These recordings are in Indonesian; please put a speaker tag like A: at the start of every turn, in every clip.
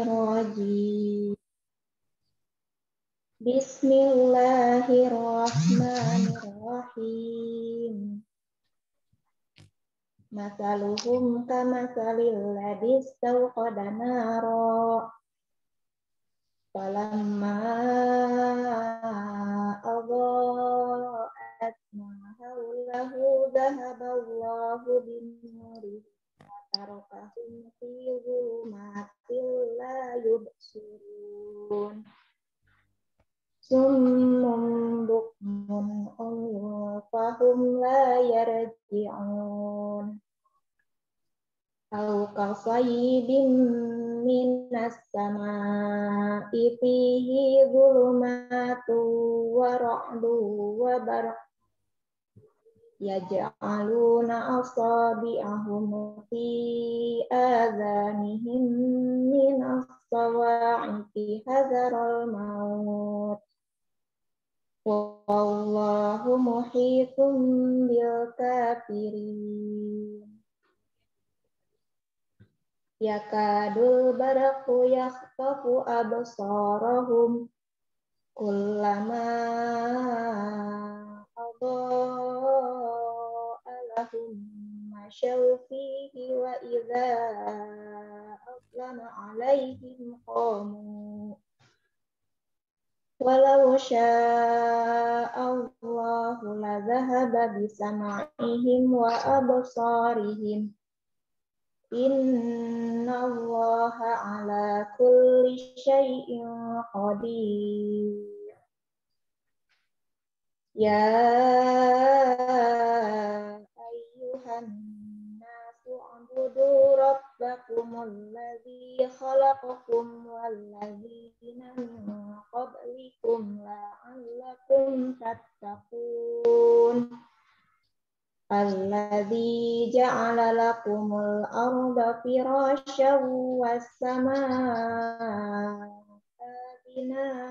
A: rajim. Bismillahirrahmanirrahim. Masaluhum kamasalil ladzi istawqada nara. Falamma adha'at ma hawlahu dhahaballahu binurihim wa tarakahum fi dhulumatin la yubsirun. Summun bukmun umyun fahum la yarji'un. Au kasayyibin minas samaa'i fihi dhulumatu wa ra'du wa barq yaj'aluna asabi'ahum fi adhanihim minas sawa'iqi hadharal maut. Wallahu muhitun bil kafirin. Yakadul barqu yakhtafu absarahum kullama adaa'a lahum masyaw fihi wa idza aslama alaihim qamu. Walau sya'allahu la dhahaba bisam'ihim wa absarihim. Innallaha ala kulli syai'in qadir. Ya ayyuhan nasu ubudu rabbakumul ladzi khalaqakum wal ladzina min qablikum la'allakum tattaqun. Alladzi ja'ala lakumul arda firasyan was samaa'a binaa'a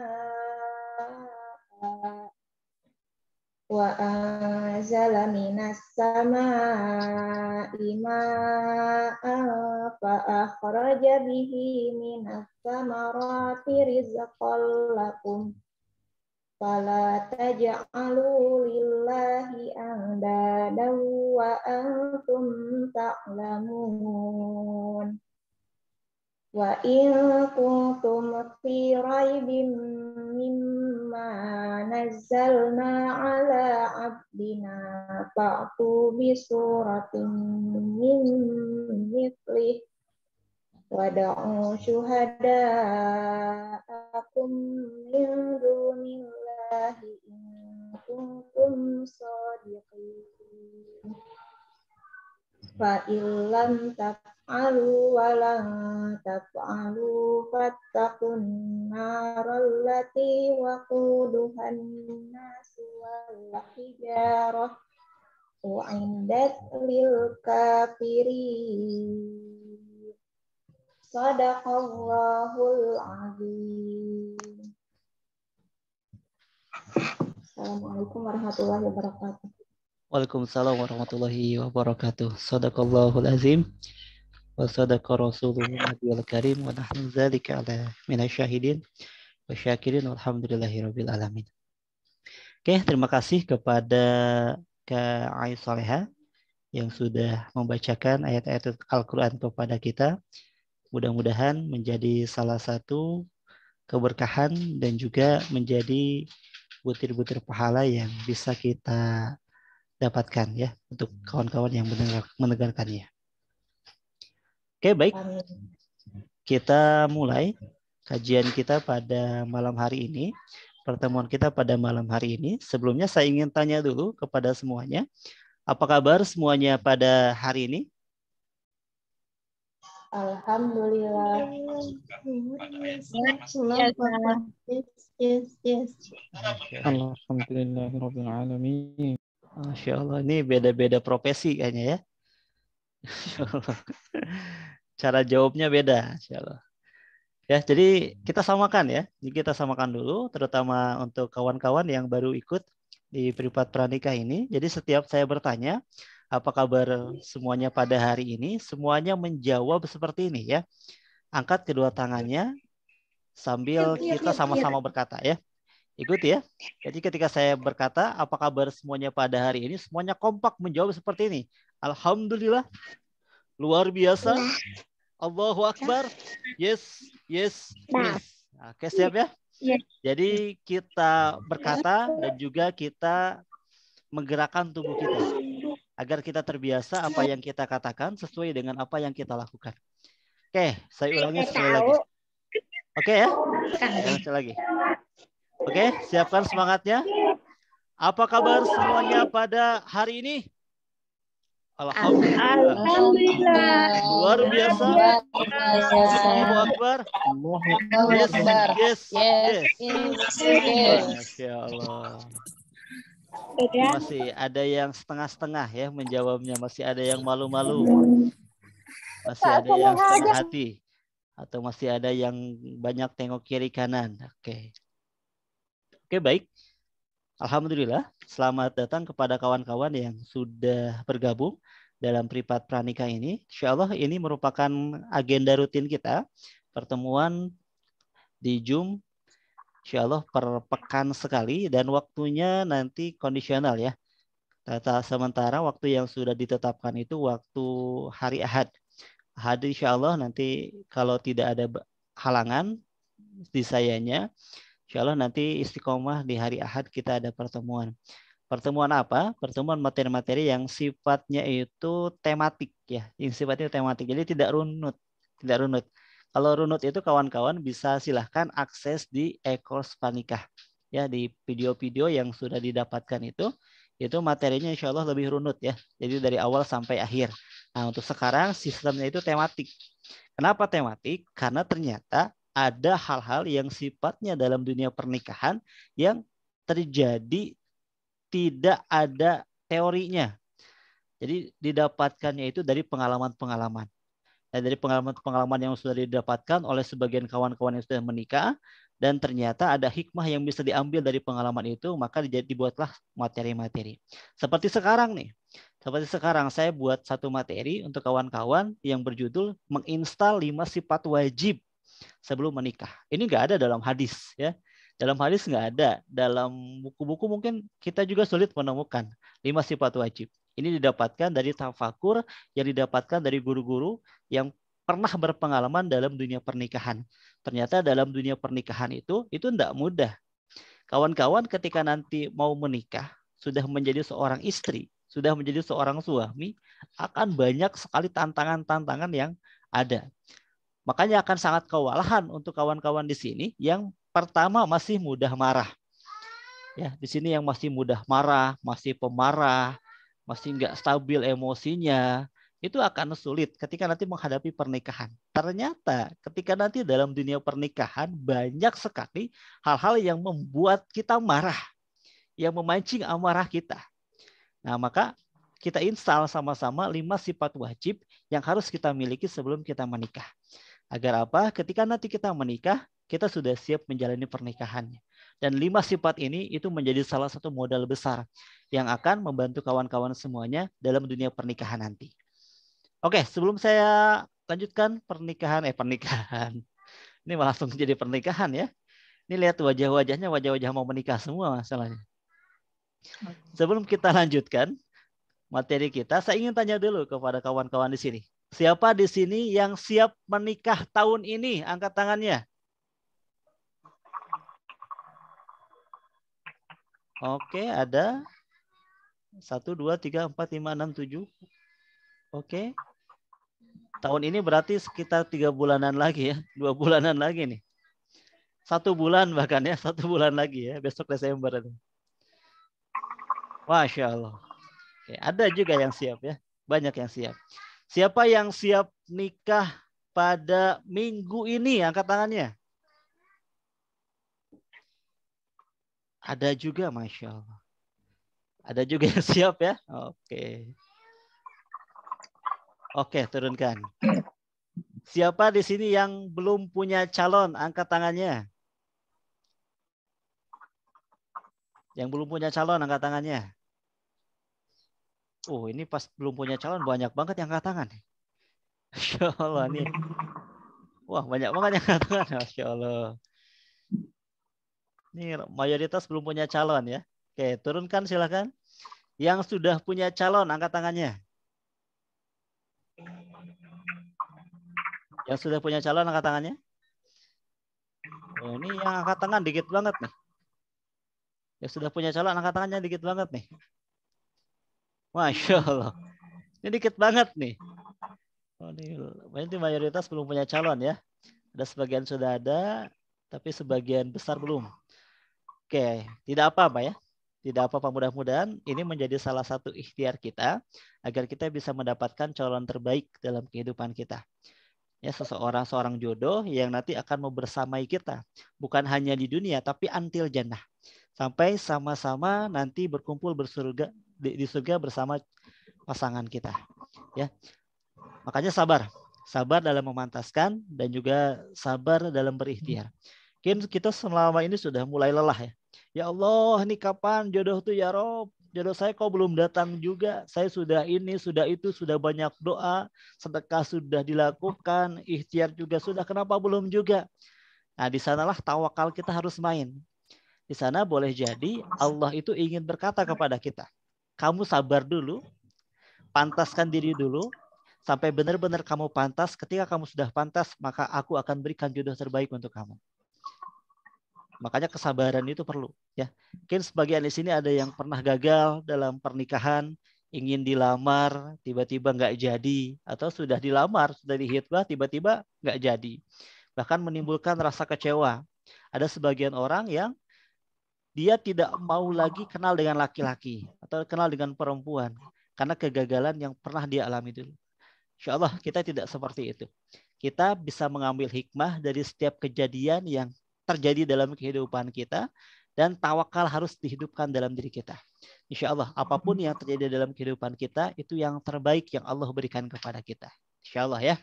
A: wa anzala minas samaa'i maa'an fa akhraja bihi minas samarati rizqan lakum. Fala taj'alu lillahi andadan wa antum ta'lamun. Wa in kuntum fi raibin mimma nazzalna ala abdina fa'tu bi suratin min mithlih wada'u syuhada'akum min dunillahi in kuntum shadiqin. Fa illam taf'alu wa lan taf'alu fattaqun naral lati waquduhan nasu wal hijarah u'iddat lil kafirin. Sadaqallahul azim. Assalamualaikum warahmatullahi wabarakatuh.
B: Waalaikumsalam warahmatullahi wabarakatuh. Sadaqallahul azim wa sadaqa rasuluhu nabiyul karim wa nahnu dzalika ala minasyahidin wa syakirin walhamdulillahirabbil alamin. Oke, terima kasih kepada Kak Ai Saleha yang sudah membacakan ayat-ayat Al-Qur'an kepada kita. Mudah-mudahan menjadi salah satu keberkahan dan juga menjadi butir-butir pahala yang bisa kita dapatkan ya untuk kawan-kawan yang mendengarkannya. Oke, baik. Kita mulai kajian kita pada malam hari ini. Pertemuan kita pada malam hari ini. Sebelumnya saya ingin tanya dulu kepada semuanya. Apa kabar semuanya pada hari ini?
A: Alhamdulillah.
C: Alhamdulillahirabbil alamin.
B: Masya Allah, ini beda-beda profesi kayaknya ya. Cara jawabnya beda, Masya Allah. Ya, jadi kita samakan ya. Jadi kita samakan dulu, terutama untuk kawan-kawan yang baru ikut di Pripat Pranikah ini. Jadi setiap saya bertanya, apa kabar semuanya pada hari ini? Semuanya menjawab seperti ini ya. Angkat kedua tangannya sambil kita sama-sama berkata ya. Ikuti ya. Jadi ketika saya berkata, apa kabar semuanya pada hari ini? Semuanya kompak menjawab seperti ini. Alhamdulillah. Luar biasa. Allahu Akbar. Yes, yes, yes. Oke, siap ya? Jadi kita berkata dan juga kita menggerakkan tubuh kita agar kita terbiasa apa yang kita katakan sesuai dengan apa yang kita lakukan. Oke, saya ulangi sekali lagi. Oke ya? Sekali lagi. Oke, siapkan semangatnya. Apa kabar semuanya pada hari ini?
A: Alhamdulillah.
B: Luar biasa. Allahu Akbar. Yes, yes, yes. Masya Allah. Masih ada yang setengah-setengah ya menjawabnya. Masih ada yang malu-malu. Masih ada yang setengah hati. Atau masih ada yang banyak tengok kiri kanan. Oke. Oke, baik. Alhamdulillah. Selamat datang kepada kawan-kawan yang sudah bergabung dalam Pripat Pranika ini. Insya Allah ini merupakan agenda rutin kita. Pertemuan di Zoom. Insya Allah per pekan sekali. Dan waktunya nanti kondisional ya. Sementara waktu yang sudah ditetapkan itu waktu hari Ahad. Ahad insya Allah nanti kalau tidak ada halangan di sayanya, insya Allah nanti istiqomah di hari Ahad kita ada pertemuan. Pertemuan apa? Pertemuan materi-materi yang sifatnya itu tematik ya. Yang sifatnya tematik. Jadi tidak runut. Tidak runut. Kalau runut itu kawan-kawan bisa silahkan akses di e-course Pranikah. Ya, di video-video yang sudah didapatkan itu materinya insya Allah lebih runut ya. Jadi dari awal sampai akhir. Nah, untuk sekarang sistemnya itu tematik. Kenapa tematik? Karena ternyata ada hal-hal yang sifatnya dalam dunia pernikahan yang terjadi tidak ada teorinya. Jadi didapatkannya itu dari pengalaman-pengalaman. Dan dari pengalaman-pengalaman yang sudah didapatkan oleh sebagian kawan-kawan yang sudah menikah, dan ternyata ada hikmah yang bisa diambil dari pengalaman itu, maka dibuatlah materi-materi. Seperti sekarang nih. Seperti sekarang saya buat satu materi untuk kawan-kawan yang berjudul menginstal 5 sifat wajib sebelum menikah. Ini nggak ada dalam hadis ya. Dalam hadis nggak ada. Dalam buku-buku mungkin kita juga sulit menemukan 5 sifat wajib. Ini didapatkan dari tafakur yang didapatkan dari guru-guru yang pernah berpengalaman dalam dunia pernikahan. Ternyata dalam dunia pernikahan itu tidak mudah. Kawan-kawan ketika nanti mau menikah, sudah menjadi seorang istri, sudah menjadi seorang suami, akan banyak sekali tantangan-tantangan yang ada. Makanya akan sangat kewalahan untuk kawan-kawan di sini yang pertama masih mudah marah. Ya, di sini yang masih mudah marah, masih pemarah, masih nggak stabil emosinya, itu akan sulit ketika nanti menghadapi pernikahan. Ternyata ketika nanti dalam dunia pernikahan banyak sekali hal-hal yang membuat kita marah, yang memancing amarah kita. Nah, maka kita install sama-sama 5 sifat wajib yang harus kita miliki sebelum kita menikah. Agar apa? Ketika nanti kita menikah, kita sudah siap menjalani pernikahannya. Dan 5 sifat ini itu menjadi salah satu modal besar yang akan membantu kawan-kawan semuanya dalam dunia pernikahan nanti. Oke, sebelum saya lanjutkan pernikahan. Ini langsung jadi pernikahan ya. Ini lihat wajah-wajahnya, wajah-wajah mau menikah semua masalahnya. Sebelum kita lanjutkan materi kita, saya ingin tanya dulu kepada kawan-kawan di sini. Siapa di sini yang siap menikah tahun ini? Angkat tangannya. Oke, ada 1, 2, 3, 4, 5, 6, 7. Oke. Tahun ini berarti sekitar 3 bulanan lagi ya. 2 bulanan lagi nih. 1 bulan bahkan ya. 1 bulan lagi ya. Besok Desember. Masya Allah. Oke, ada juga yang siap ya. Banyak yang siap. Siapa yang siap nikah pada minggu ini? Angkat tangannya. Ada juga, Masya Allah. Ada juga yang siap ya? Oke. Oke, turunkan. Siapa di sini yang belum punya calon? Angkat tangannya. Yang belum punya calon, angkat tangannya. Oh, ini pas belum punya calon banyak banget yang angkat tangan. Masya Allah nih. Wah, banyak banget yang mengatakan. Masya Allah. Ini mayoritas belum punya calon ya. Oke, turunkan silakan. Yang sudah punya calon, angkat tangannya. Yang sudah punya calon, angkat tangannya. Oh, ini yang angkat tangan dikit banget nih. Yang sudah punya calon, angkat tangannya dikit banget nih. Masya Allah. Ini dikit banget nih. Oh, ini mayoritas belum punya calon ya. Ada sebagian sudah ada, tapi sebagian besar belum. Oke, tidak apa-apa ya. Tidak apa-apa, mudah-mudahan ini menjadi salah satu ikhtiar kita agar kita bisa mendapatkan calon terbaik dalam kehidupan kita. Ya, seorang jodoh yang nanti akan membersamai kita, bukan hanya di dunia tapi antil jannah. Sampai sama-sama nanti berkumpul bersurga di surga bersama pasangan kita. Ya. Makanya sabar. Sabar dalam memantaskan dan juga sabar dalam berikhtiar. Mungkin kita selama ini sudah mulai lelah ya. Ya Allah, ini kapan jodoh tuh ya Rob? Jodoh saya kok belum datang juga. Saya sudah ini, sudah itu, sudah banyak doa, sedekah sudah dilakukan, ikhtiar juga sudah. Kenapa belum juga? Nah, di sanalah tawakal kita harus main. Di sana boleh jadi Allah itu ingin berkata kepada kita, kamu sabar dulu, pantaskan diri dulu, sampai benar-benar kamu pantas. Ketika kamu sudah pantas, maka aku akan berikan jodoh terbaik untuk kamu. Makanya kesabaran itu perlu ya. Mungkin sebagian di sini ada yang pernah gagal dalam pernikahan, ingin dilamar, tiba-tiba nggak jadi, atau sudah dilamar, sudah dihitbah, tiba-tiba nggak jadi. Bahkan menimbulkan rasa kecewa. Ada sebagian orang yang dia tidak mau lagi kenal dengan laki-laki atau kenal dengan perempuan karena kegagalan yang pernah dia alami dulu. Insya Allah kita tidak seperti itu. Kita bisa mengambil hikmah dari setiap kejadian yang terjadi dalam kehidupan kita dan tawakal harus dihidupkan dalam diri kita. Insya Allah apapun yang terjadi dalam kehidupan kita itu yang terbaik yang Allah berikan kepada kita. Insya Allah ya.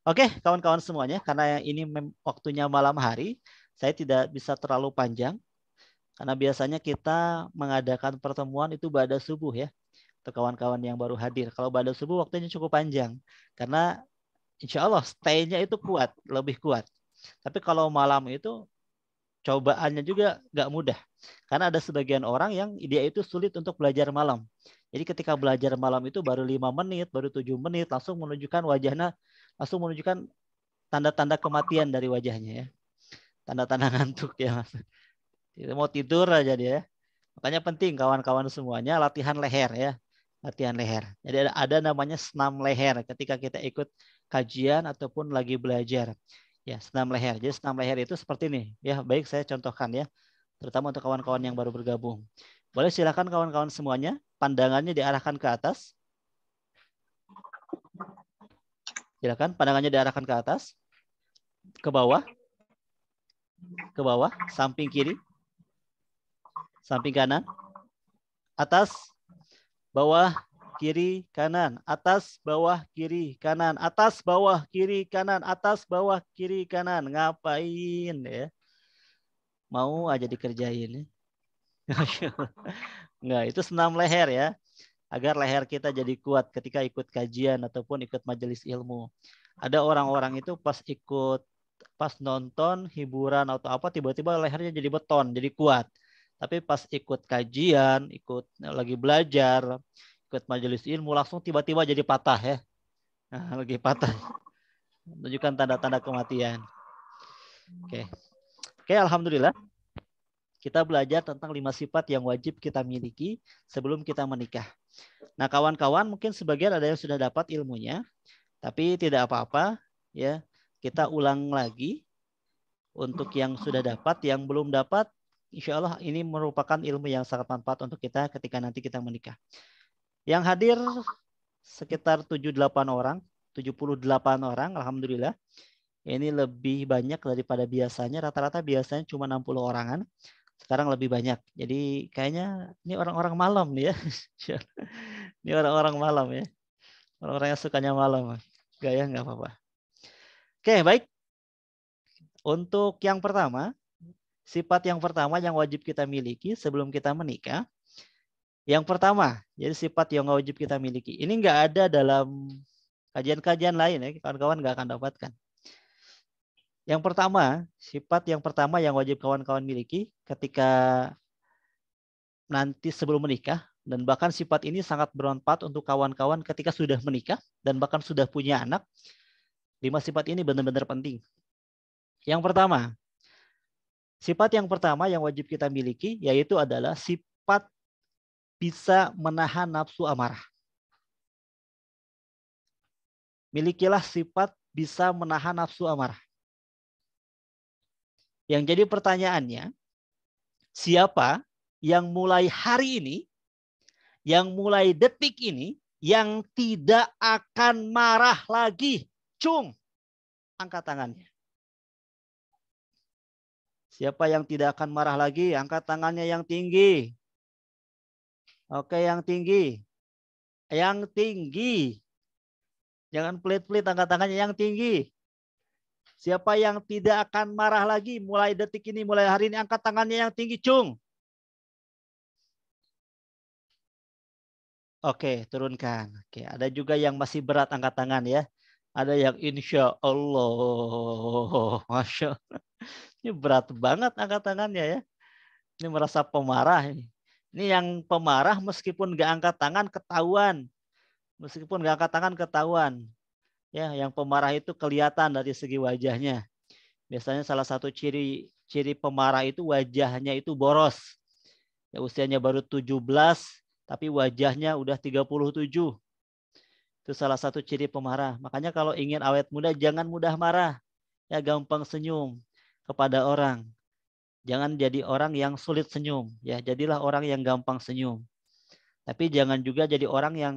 B: Oke kawan-kawan semuanya, karena ini waktunya malam hari, saya tidak bisa terlalu panjang karena biasanya kita mengadakan pertemuan itu pada subuh ya. Untuk kawan-kawan yang baru hadir. Kalau pada subuh waktunya cukup panjang karena insya Allah stay-nya itu kuat, lebih kuat. Tapi kalau malam itu cobaannya juga nggak mudah. Karena ada sebagian orang yang dia itu sulit untuk belajar malam. Jadi ketika belajar malam itu baru 5 menit, baru 7 menit, langsung menunjukkan wajahnya, langsung menunjukkan tanda-tanda kematian dari wajahnya ya. Tanda-tanda ngantuk ya. Mau tidur aja dia. Makanya penting kawan-kawan semuanya latihan leher ya. Latihan leher. Jadi ada namanya senam leher ketika kita ikut kajian ataupun lagi belajar. Ya, senam leher. Jadi senam leher itu seperti ini. Ya, baik saya contohkan ya. Terutama untuk kawan-kawan yang baru bergabung. Boleh silakan kawan-kawan semuanya, pandangannya diarahkan ke atas. Silakan pandangannya diarahkan ke atas. Ke bawah. Ke bawah, samping kiri. Samping kanan. Atas, bawah, kiri, kanan, atas, bawah, kiri, kanan, atas, bawah, kiri, kanan, atas, bawah, kiri, kanan. Ngapain ya? Mau aja dikerjain ya. Enggak, itu senam leher ya. Agar leher kita jadi kuat ketika ikut kajian ataupun ikut majelis ilmu. Ada orang-orang itu pas nonton hiburan atau apa tiba-tiba lehernya jadi beton, jadi kuat. Tapi pas ikut kajian, ikut lagi belajar, ikut majelis ilmu langsung tiba-tiba jadi patah ya. Nah, lagi patah. Menunjukkan tanda-tanda kematian. Oke. Oke, alhamdulillah. Kita belajar tentang 5 sifat yang wajib kita miliki sebelum kita menikah. Nah, kawan-kawan mungkin sebagian ada yang sudah dapat ilmunya, tapi tidak apa-apa ya. Kita ulang lagi untuk yang sudah dapat, yang belum dapat, insya Allah ini merupakan ilmu yang sangat manfaat untuk kita ketika nanti kita menikah. Yang hadir sekitar 78 orang, alhamdulillah. Ini lebih banyak daripada biasanya. Rata-rata biasanya cuma 60 orangan. Sekarang lebih banyak. Jadi kayaknya ini orang-orang malam ya. Ini orang-orang malam ya. Orang-orang yang sukanya malam. Enggak ya, enggak apa-apa. Oke, baik. Untuk yang pertama, sifat yang pertama yang wajib kita miliki sebelum kita menikah. Yang pertama, jadi sifat yang wajib kita miliki. Ini enggak ada dalam kajian-kajian lain ya, kawan-kawan enggak akan dapatkan. Yang pertama, sifat yang pertama yang wajib kawan-kawan miliki ketika nanti sebelum menikah, dan bahkan sifat ini sangat bermanfaat untuk kawan-kawan ketika sudah menikah dan bahkan sudah punya anak. 5 sifat ini benar-benar penting. Yang pertama, sifat yang pertama yang wajib kita miliki yaitu adalah sifat bisa menahan nafsu amarah. Milikilah sifat bisa menahan nafsu amarah. Yang jadi pertanyaannya, siapa yang mulai hari ini, yang mulai detik ini, yang tidak akan marah lagi? Cung, angkat tangannya. Siapa yang tidak akan marah lagi? Angkat tangannya yang tinggi. Oke, yang tinggi. Yang tinggi. Jangan pelit-pelit, angkat tangannya yang tinggi. Siapa yang tidak akan marah lagi mulai detik ini, mulai hari ini, angkat tangannya yang tinggi, cung. Oke, turunkan. Oke, ada juga yang masih berat angkat tangan ya. Ada yang insya Allah. Masya Allah. Ini berat banget angkat tangannya ya. Ini merasa pemarah. Ini yang pemarah meskipun gak angkat tangan ketahuan. Meskipun gak angkat tangan ketahuan. Ya, yang pemarah itu kelihatan dari segi wajahnya. Biasanya salah satu ciri pemarah itu wajahnya itu boros. Ya, usianya baru 17, tapi wajahnya udah 37. Itu salah satu ciri pemarah. Makanya kalau ingin awet muda, jangan mudah marah. Ya, gampang senyum kepada orang. Jangan jadi orang yang sulit senyum. Ya, jadilah orang yang gampang senyum. Tapi jangan juga jadi orang yang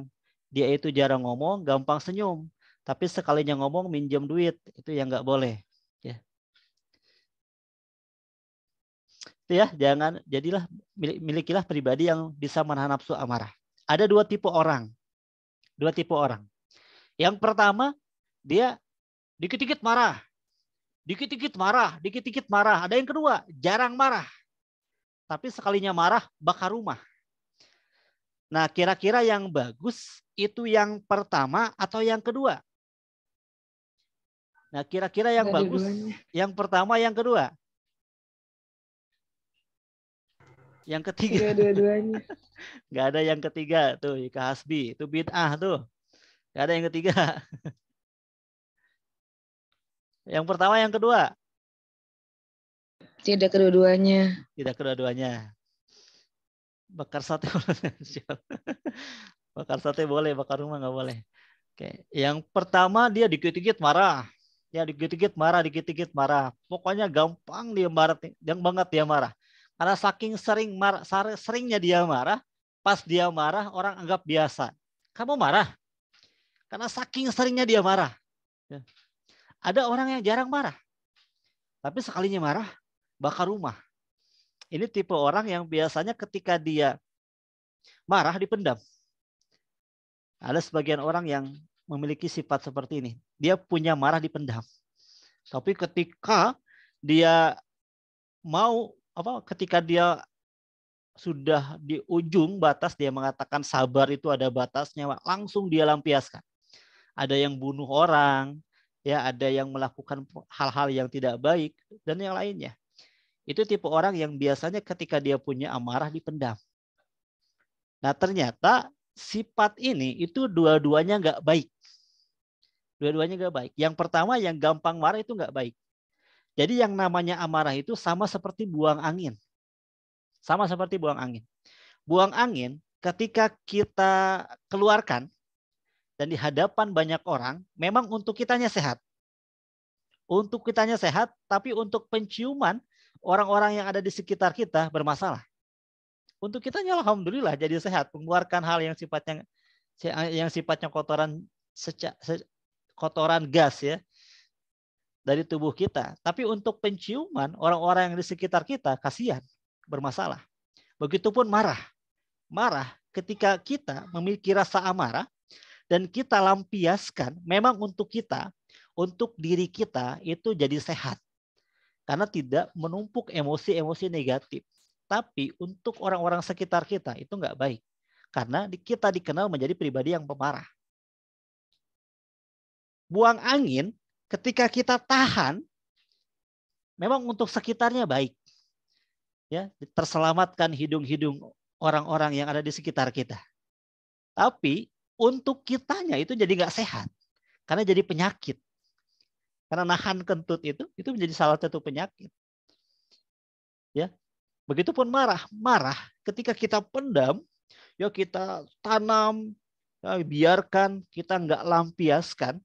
B: dia itu jarang ngomong, gampang senyum. Tapi sekalinya ngomong minjem duit, itu yang nggak boleh. Ya. Itu ya, jangan jadilah milikilah pribadi yang bisa menahan nafsu amarah. Ada 2 tipe orang. 2 tipe orang. Yang pertama, dia dikit-dikit marah. Dikit-dikit marah, dikit-dikit marah. Ada yang kedua, jarang marah. Tapi sekalinya marah, bakar rumah. Nah, kira-kira yang bagus itu yang pertama atau yang kedua? Nah, kira-kira yang
A: Nggak
B: bagus
A: dua-duanya.
B: yang pertama, yang kedua? Yang ketiga.
A: Nggak dua-duanya.
B: Nggak ada yang ketiga tuh, Ika Hasbi. Itu bid'ah tuh. Nggak ada yang ketiga. Yang pertama, yang kedua?
A: Tidak kedua-duanya.
B: Tidak kedua-duanya. Bakar sate. Bakar sate boleh, bakar rumah nggak boleh. Oke. Yang pertama dia dikit-dikit marah. Ya, dikit-dikit marah, dikit-dikit marah. Pokoknya gampang dia marah, yang banget dia marah. Karena saking seringnya dia marah, pas dia marah orang anggap biasa. Kamu marah? Karena saking seringnya dia marah. Ya. Ada orang yang jarang marah. Tapi sekalinya marah, bakar rumah. Ini tipe orang yang biasanya ketika dia marah dipendam. Ada sebagian orang yang memiliki sifat seperti ini. Dia punya marah dipendam. Tapi ketika dia ketika dia sudah di ujung batas, dia mengatakan sabar itu ada batasnya, langsung dia lampiaskan. Ada yang bunuh orang, ya, ada yang melakukan hal-hal yang tidak baik dan yang lainnya. Itu tipe orang yang biasanya ketika dia punya amarah dipendam. Nah, ternyata sifat ini itu dua-duanya nggak baik. Dua-duanya nggak baik. Yang pertama, yang gampang marah itu nggak baik. Jadi yang namanya amarah itu sama seperti buang angin. Sama seperti buang angin. Buang angin ketika kita keluarkan dan di hadapan banyak orang, memang untuk kitanya sehat. Untuk kitanya sehat, tapi untuk penciuman orang-orang yang ada di sekitar kita bermasalah. Untuk kitanya alhamdulillah jadi sehat, mengeluarkan hal yang sifatnya kotoran gas ya dari tubuh kita. Tapi untuk penciuman orang-orang yang di sekitar kita kasihan, bermasalah. Begitupun marah. Marah ketika kita memiliki rasa amarah dan kita lampiaskan, memang untuk kita, untuk diri kita itu jadi sehat. Karena tidak menumpuk emosi-emosi negatif. Tapi untuk orang-orang sekitar kita itu nggak baik. Karena kita dikenal menjadi pribadi yang pemarah. Buang angin ketika kita tahan memang untuk sekitarnya baik. Ya, terselamatkan hidung-hidung orang-orang yang ada di sekitar kita. Tapi untuk kitanya itu jadi nggak sehat. Karena jadi penyakit. Karena nahan kentut itu menjadi salah satu penyakit. Ya, begitupun marah. Marah ketika kita pendam, ya kita tanam, ya biarkan, kita nggak lampiaskan.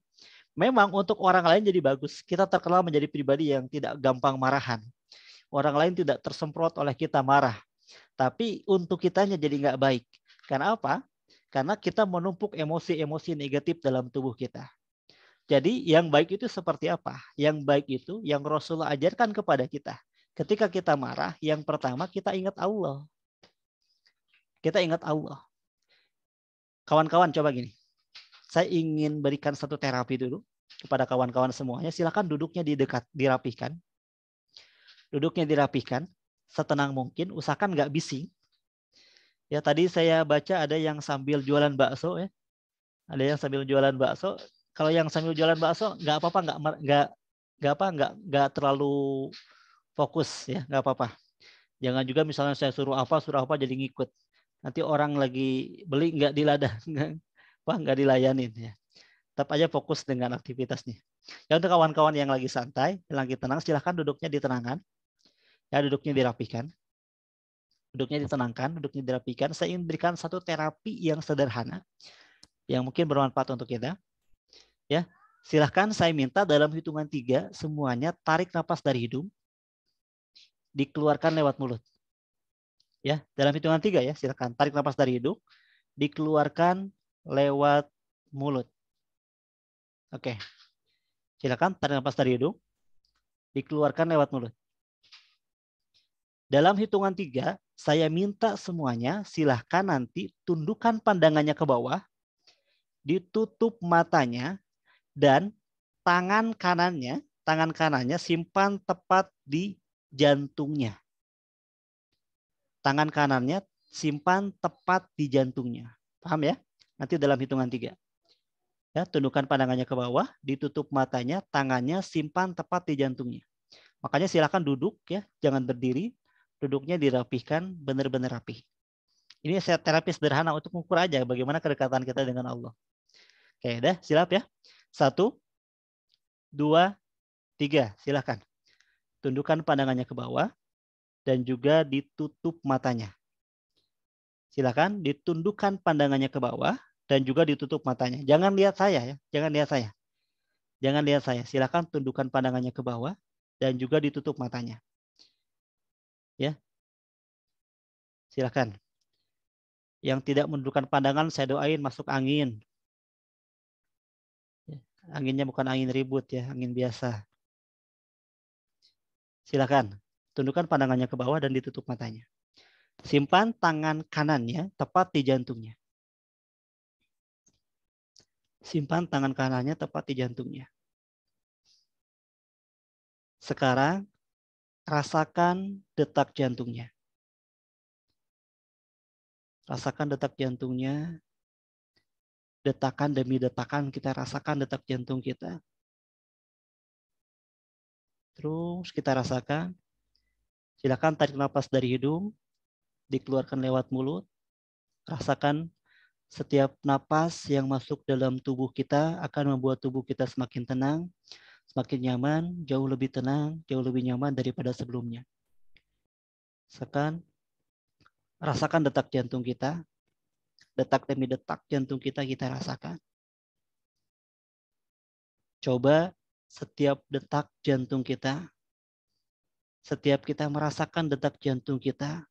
B: Memang untuk orang lain jadi bagus. Kita terkenal menjadi pribadi yang tidak gampang marahan. Orang lain tidak tersemprot oleh kita marah. Tapi untuk kitanya jadi nggak baik. Karena apa? Karena kita menumpuk emosi-emosi negatif dalam tubuh kita. Jadi yang baik itu seperti apa? Yang baik itu yang Rasulullah ajarkan kepada kita. Ketika kita marah, yang pertama kita ingat Allah. Kita ingat Allah. Kawan-kawan coba gini. Saya ingin berikan satu terapi dulu kepada kawan-kawan semuanya. Silakan duduknya di dekat, dirapihkan. Duduknya dirapihkan, setenang mungkin, usahakan nggak bising. Ya tadi saya baca ada yang sambil jualan bakso ya. Ada yang sambil jualan bakso. Kalau yang sambil jualan bakso nggak apa-apa, nggak terlalu fokus ya, nggak apa-apa. Jangan juga misalnya saya suruh apa jadi ngikut. Nanti orang lagi beli nggak nggak dilayanin ya. Tetap aja fokus dengan aktivitasnya. Ya untuk kawan-kawan yang lagi santai, yang lagi tenang, silahkan duduknya ditenangkan. Ya duduknya dirapikan. Duduknya ditenangkan, duduknya dirapikan. Saya ingin berikan satu terapi yang sederhana yang mungkin bermanfaat untuk kita. Ya, silahkan saya minta dalam hitungan 3 semuanya tarik napas dari hidung, dikeluarkan lewat mulut. Ya, dalam hitungan 3 ya, silahkan tarik napas dari hidung, dikeluarkan lewat mulut. Oke, silahkan tarik napas dari hidung, dikeluarkan lewat mulut. Dalam hitungan 3, saya minta semuanya silahkan nanti tundukkan pandangannya ke bawah, ditutup matanya, dan tangan kanannya simpan tepat di jantungnya. Tangan kanannya simpan tepat di jantungnya. Paham ya? Nanti dalam hitungan 3. Ya, tundukkan pandangannya ke bawah, ditutup matanya, tangannya simpan tepat di jantungnya. Makanya silakan duduk ya, jangan berdiri. Duduknya dirapihkan, benar-benar rapih. Ini saya terapi sederhana untuk mengukur aja bagaimana kedekatan kita dengan Allah. Oke, dah, silap ya. 1, 2, 3, silakan. Tundukkan pandangannya ke bawah dan juga ditutup matanya. Silakan ditundukkan pandangannya ke bawah dan juga ditutup matanya. Jangan lihat saya ya, jangan lihat saya. Jangan lihat saya. Silakan tundukkan pandangannya ke bawah dan juga ditutup matanya. Ya. Silakan. Yang tidak menundukkan pandangan saya doain masuk angin. Anginnya bukan angin ribut ya, angin biasa. Silakan. Tundukkan pandangannya ke bawah dan ditutup matanya. Simpan tangan kanannya tepat di jantungnya. Simpan tangan kanannya tepat di jantungnya. Sekarang rasakan detak jantungnya. Rasakan detak jantungnya. Detakan demi detakan kita rasakan detak jantung kita. Terus kita rasakan. Silakan tarik nafas dari hidung. Dikeluarkan lewat mulut. Rasakan setiap napas yang masuk dalam tubuh kita akan membuat tubuh kita semakin tenang, semakin nyaman, jauh lebih tenang, jauh lebih nyaman daripada sebelumnya. Rasakan detak jantung kita. Detak demi detak jantung kita rasakan. Coba setiap detak jantung kita, setiap kita merasakan detak jantung kita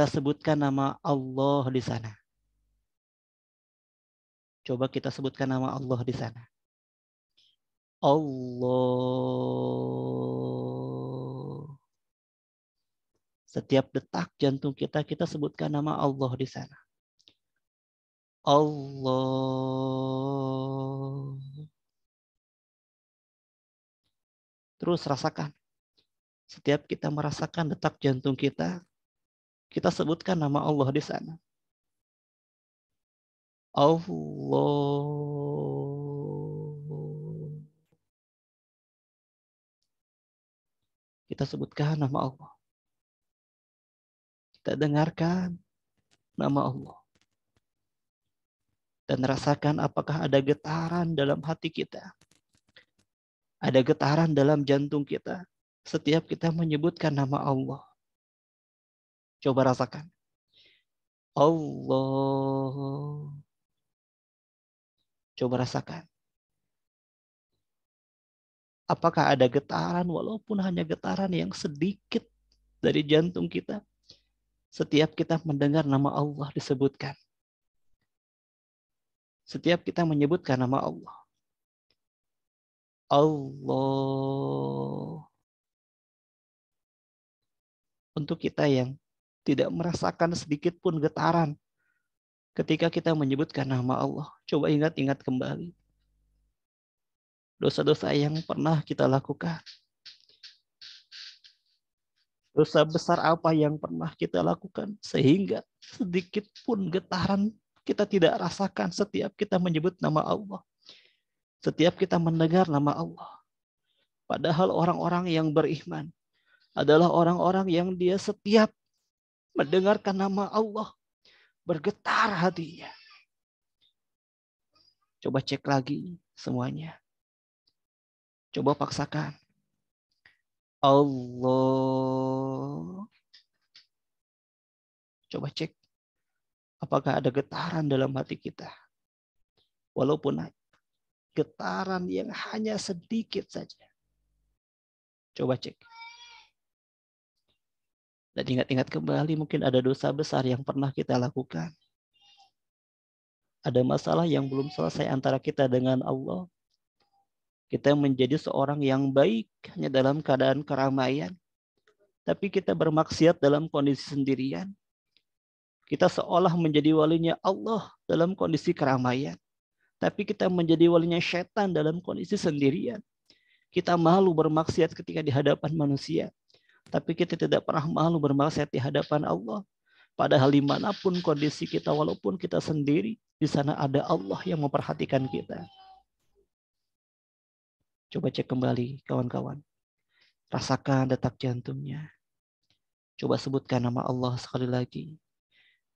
B: sebutkan nama Allah di sana. Coba kita sebutkan nama Allah di sana. Allah. Setiap detak jantung kita sebutkan nama Allah di sana. Allah. Terus rasakan. Setiap kita merasakan detak jantung kita sebutkan nama Allah di sana. Allah. Kita sebutkan nama Allah. Kita dengarkan nama Allah. Dan rasakan apakah ada getaran dalam hati kita. Ada getaran dalam jantung kita. Setiap kita menyebutkan nama Allah. Coba rasakan. Allah. Coba rasakan. Apakah ada getaran walaupun hanya getaran yang sedikit dari jantung kita. Setiap kita mendengar nama Allah disebutkan. Setiap kita menyebutkan nama Allah. Allah. Untuk kita yang tidak merasakan sedikit pun getaran ketika kita menyebutkan nama Allah, coba ingat-ingat kembali dosa-dosa yang pernah kita lakukan. Dosa besar apa yang pernah kita lakukan sehingga sedikit pun getaran kita tidak rasakan setiap kita menyebut nama Allah. Setiap kita mendengar nama Allah. Padahal orang-orang yang beriman adalah orang-orang yang dia setiap mendengarkan nama Allah bergetar hatinya. Coba cek lagi semuanya. Coba paksakan. Allah. Coba cek. Apakah ada getaran dalam hati kita? Walaupun getaran yang hanya sedikit saja. Coba cek. Dan ingat-ingat kembali mungkin ada dosa besar yang pernah kita lakukan. Ada masalah yang belum selesai antara kita dengan Allah. Kita menjadi seorang yang baik hanya dalam keadaan keramaian. Tapi kita bermaksiat dalam kondisi sendirian. Kita seolah menjadi walinya Allah dalam kondisi keramaian. Tapi kita menjadi walinya setan dalam kondisi sendirian. Kita malu bermaksiat ketika di hadapan manusia. Tapi kita tidak pernah malu bermaksiat di hadapan Allah. Padahal dimanapun kondisi kita, walaupun kita sendiri, di sana ada Allah yang memperhatikan kita. Coba cek kembali kawan-kawan. Rasakan detak jantungnya. Coba sebutkan nama Allah sekali lagi.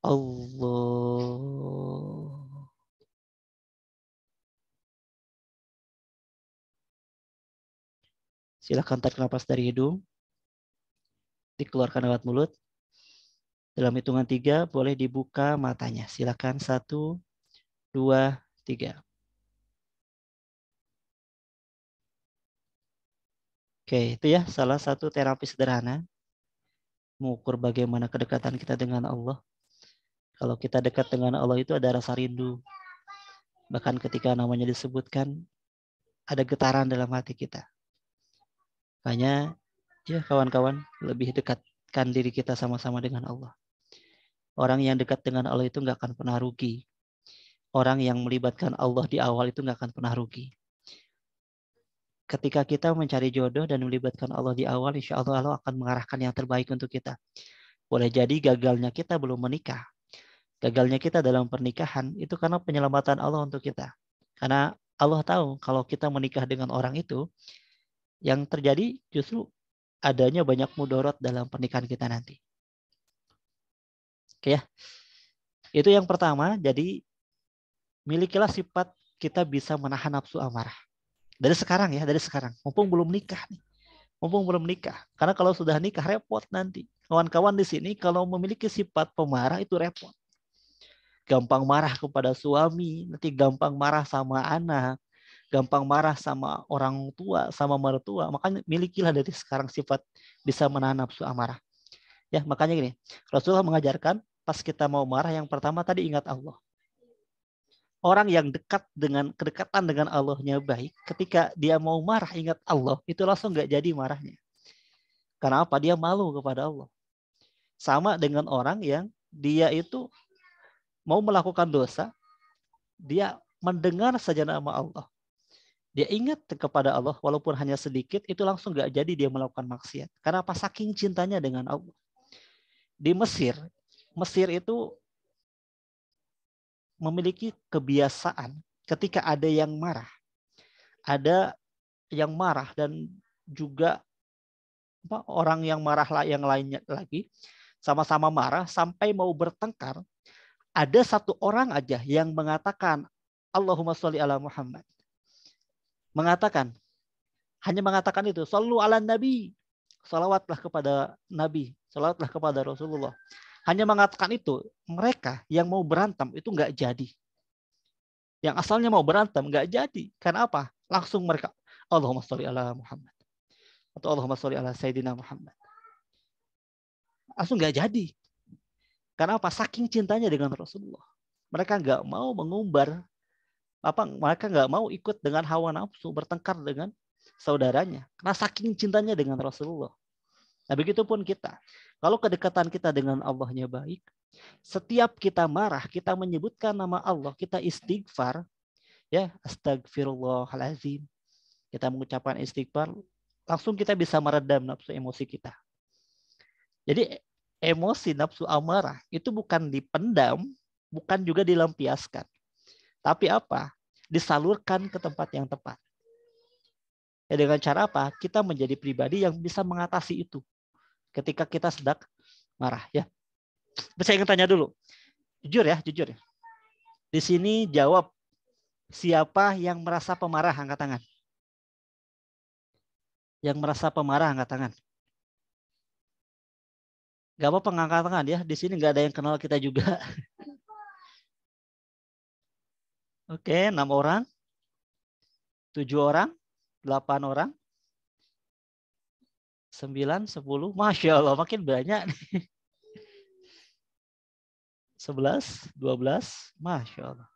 B: Allah. Silakan tarik nafas dari hidung. Dikeluarkan lewat mulut. Dalam hitungan 3 boleh dibuka matanya. Silakan 1, 2, 3. Oke, itu ya salah satu terapi sederhana. Mengukur bagaimana kedekatan kita dengan Allah. Kalau kita dekat dengan Allah itu ada rasa rindu. Bahkan ketika namanya disebutkan, ada getaran dalam hati kita. Makanya ya kawan-kawan, lebih dekatkan diri kita sama-sama dengan Allah. Orang yang dekat dengan Allah itu nggak akan pernah rugi. Orang yang melibatkan Allah di awal itu nggak akan pernah rugi. Ketika kita mencari jodoh dan melibatkan Allah di awal, insya Allah akan mengarahkan yang terbaik untuk kita. Boleh jadi gagalnya kita belum menikah. Gagalnya kita dalam pernikahan itu karena penyelamatan Allah untuk kita. Karena Allah tahu kalau kita menikah dengan orang itu, yang terjadi justru adanya banyak mudarat dalam pernikahan kita nanti. Oke ya. Itu yang pertama, jadi milikilah sifat kita bisa menahan nafsu amarah. Dari sekarang ya, dari sekarang. Mumpung belum nikah nih. Mumpung belum nikah. Karena kalau sudah nikah repot nanti. Kawan-kawan di sini kalau memiliki sifat pemarah itu repot. Gampang marah kepada suami, nanti gampang marah sama anak, gampang marah sama orang tua, sama mertua. Makanya milikilah dari sekarang sifat bisa menahan nafsu amarah. Ya, makanya gini, Rasulullah mengajarkan pas kita mau marah yang pertama tadi ingat Allah. Orang yang kedekatan dengan Allahnya baik, ketika dia mau marah ingat Allah, itu langsung nggak jadi marahnya. Karena apa? Dia malu kepada Allah. Sama dengan orang yang dia itu mau melakukan dosa, dia mendengar saja nama Allah. Dia ingat kepada Allah walaupun hanya sedikit, itu langsung gak jadi dia melakukan maksiat. Karena apa? Saking cintanya dengan Allah. Di Mesir itu memiliki kebiasaan ketika ada yang marah dan juga orang yang marah yang lainnya lagi, sama-sama marah sampai mau bertengkar. Ada satu orang aja yang mengatakan Allahumma sholli ala Muhammad. Hanya mengatakan itu, shollu ala Nabi. Salawatlah kepada Nabi, salawatlah kepada Rasulullah. Hanya mengatakan itu, mereka yang mau berantem itu nggak jadi. Yang asalnya mau berantem nggak jadi. Karena apa? Langsung mereka Allahumma sholli ala Muhammad atau Allahumma sholli ala Sayyidina Muhammad. Langsung nggak jadi. Karena apa? Saking cintanya dengan Rasulullah. Mereka nggak mau mengumbar mereka nggak mau ikut dengan hawa nafsu bertengkar dengan saudaranya. Karena saking cintanya dengan Rasulullah. Nah, begitupun kita. Kalau kedekatan kita dengan Allahnya baik, setiap kita marah, kita menyebutkan nama Allah, kita istighfar, ya, astagfirullahalazim. Kita mengucapkan istighfar, langsung kita bisa meredam nafsu emosi kita. Jadi emosi nafsu amarah itu bukan dipendam, bukan juga dilampiaskan. Tapi apa? Disalurkan ke tempat yang tepat. Ya, dengan cara apa? Kita menjadi pribadi yang bisa mengatasi itu ketika kita sedang marah, ya. Saya ingin tanya dulu. Jujur ya. Di sini jawab, siapa yang merasa pemarah angkat tangan. Yang merasa pemarah angkat tangan. Gak apa-apa ngangkat tangan ya. Di sini nggak ada yang kenal kita juga. Oke, 6 orang, 7 orang, 8 orang, 9, 10. Masya Allah, makin banyak nih. 11, 12, Masya Allah.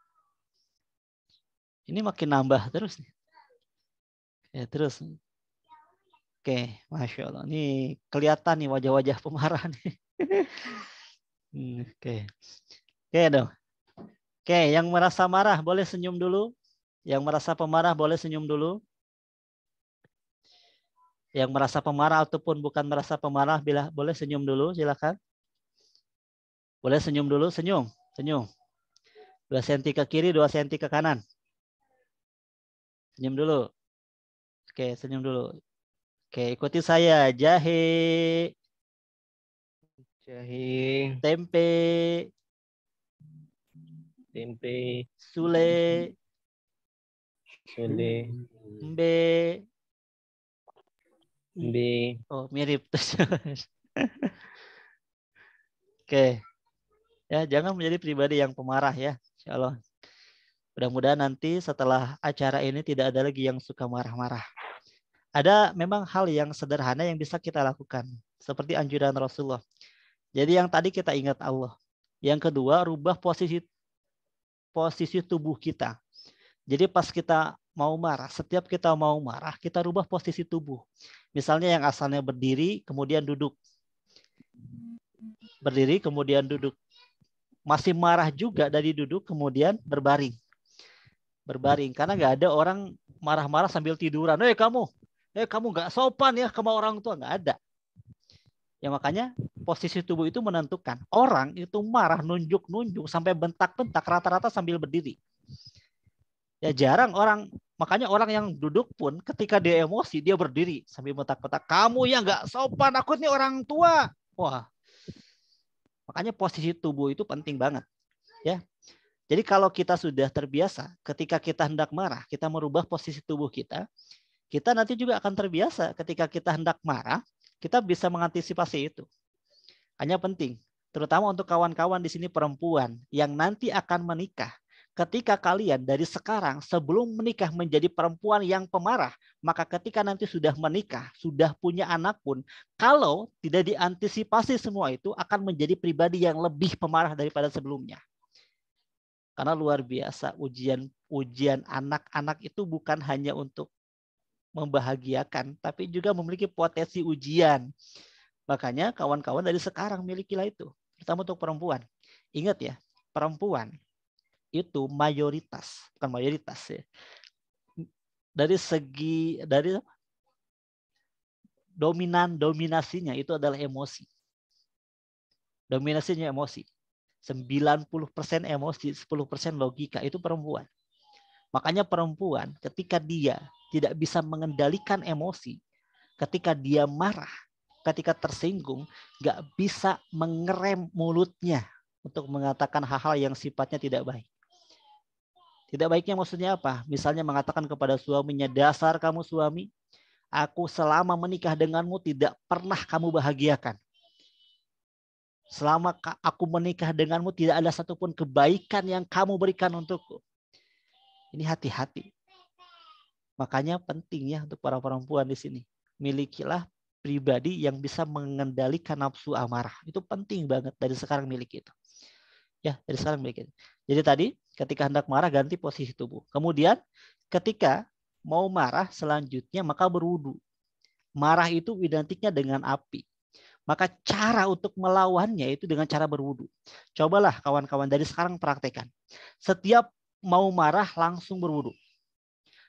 B: Ini makin nambah terus nih. Ya, terus. Oke, Masya Allah. Ini kelihatan nih wajah-wajah pemarah nih. Oke. Oke dong. Oke, yang merasa marah boleh senyum dulu. Yang merasa pemarah boleh senyum dulu. Yang merasa pemarah ataupun bukan merasa pemarah, boleh senyum dulu, silakan. Boleh senyum dulu, senyum. 2 cm ke kiri, 2 cm ke kanan. Senyum dulu. Oke, senyum dulu. Oke, ikuti saya. Jahe. Tempe. Sule. Mbe. Oh, mirip. Oke. Ya, jangan menjadi pribadi yang pemarah ya. Insyaallah. Mudah-mudahan nanti setelah acara ini tidak ada lagi yang suka marah-marah. Ada memang hal yang sederhana yang bisa kita lakukan. Seperti anjuran Rasulullah. Jadi yang tadi kita ingat Allah. Yang kedua, rubah posisi tubuh kita. Jadi pas kita mau marah, setiap kita mau marah, kita rubah posisi tubuh. Misalnya yang asalnya berdiri, kemudian duduk. Berdiri, kemudian duduk. Masih marah juga dari duduk, kemudian berbaring. Karena nggak ada orang marah-marah sambil tiduran. Kamu nggak sopan ya sama orang tua, nggak ada. Ya makanya posisi tubuh itu menentukan. Orang itu marah nunjuk-nunjuk sampai bentak-bentak rata-rata sambil berdiri. Ya jarang makanya orang yang duduk pun ketika dia emosi dia berdiri sambil bentak-bentak. Kamu yang nggak sopan, aku ini orang tua. Wah. Makanya posisi tubuh itu penting banget. Ya. Jadi kalau kita sudah terbiasa ketika kita hendak marah, kita merubah posisi tubuh kita, kita nanti juga akan terbiasa ketika kita hendak marah, kita bisa mengantisipasi itu. Hanya penting, terutama untuk kawan-kawan di sini perempuan yang nanti akan menikah. Ketika kalian dari sekarang sebelum menikah menjadi perempuan yang pemarah, maka ketika nanti sudah menikah, sudah punya anak pun, kalau tidak diantisipasi semua itu akan menjadi pribadi yang lebih pemarah daripada sebelumnya. Karena luar biasa ujian anak-anak itu bukan hanya untuk membahagiakan, tapi juga memiliki potensi ujian. Makanya kawan-kawan dari sekarang milikilah itu, terutama untuk perempuan. Ingat ya, perempuan itu bukan mayoritas ya. Dari dominasinya itu adalah emosi. Dominasinya emosi. 90% emosi, 10% logika, itu perempuan. Makanya perempuan ketika dia tidak bisa mengendalikan emosi, ketika dia marah, ketika tersinggung nggak bisa mengerem mulutnya untuk mengatakan hal-hal yang sifatnya tidak baik. Tidak baiknya maksudnya apa? Misalnya mengatakan kepada suaminya, dasar kamu suami, aku selama menikah denganmu tidak pernah kamu bahagiakan. Selama aku menikah denganmu tidak ada satupun kebaikan yang kamu berikan untukku. Ini hati-hati. Makanya penting ya untuk para perempuan di sini. Milikilah pribadi yang bisa mengendalikan nafsu amarah. Itu penting banget dari sekarang miliki itu. Ya, dari sekarang miliki itu. Jadi tadi ketika hendak marah ganti posisi tubuh. Kemudian ketika mau marah selanjutnya maka berwudu. Marah itu identiknya dengan api. Maka cara untuk melawannya itu dengan cara berwudu. Cobalah kawan-kawan dari sekarang praktekkan. Setiap mau marah langsung berwudu.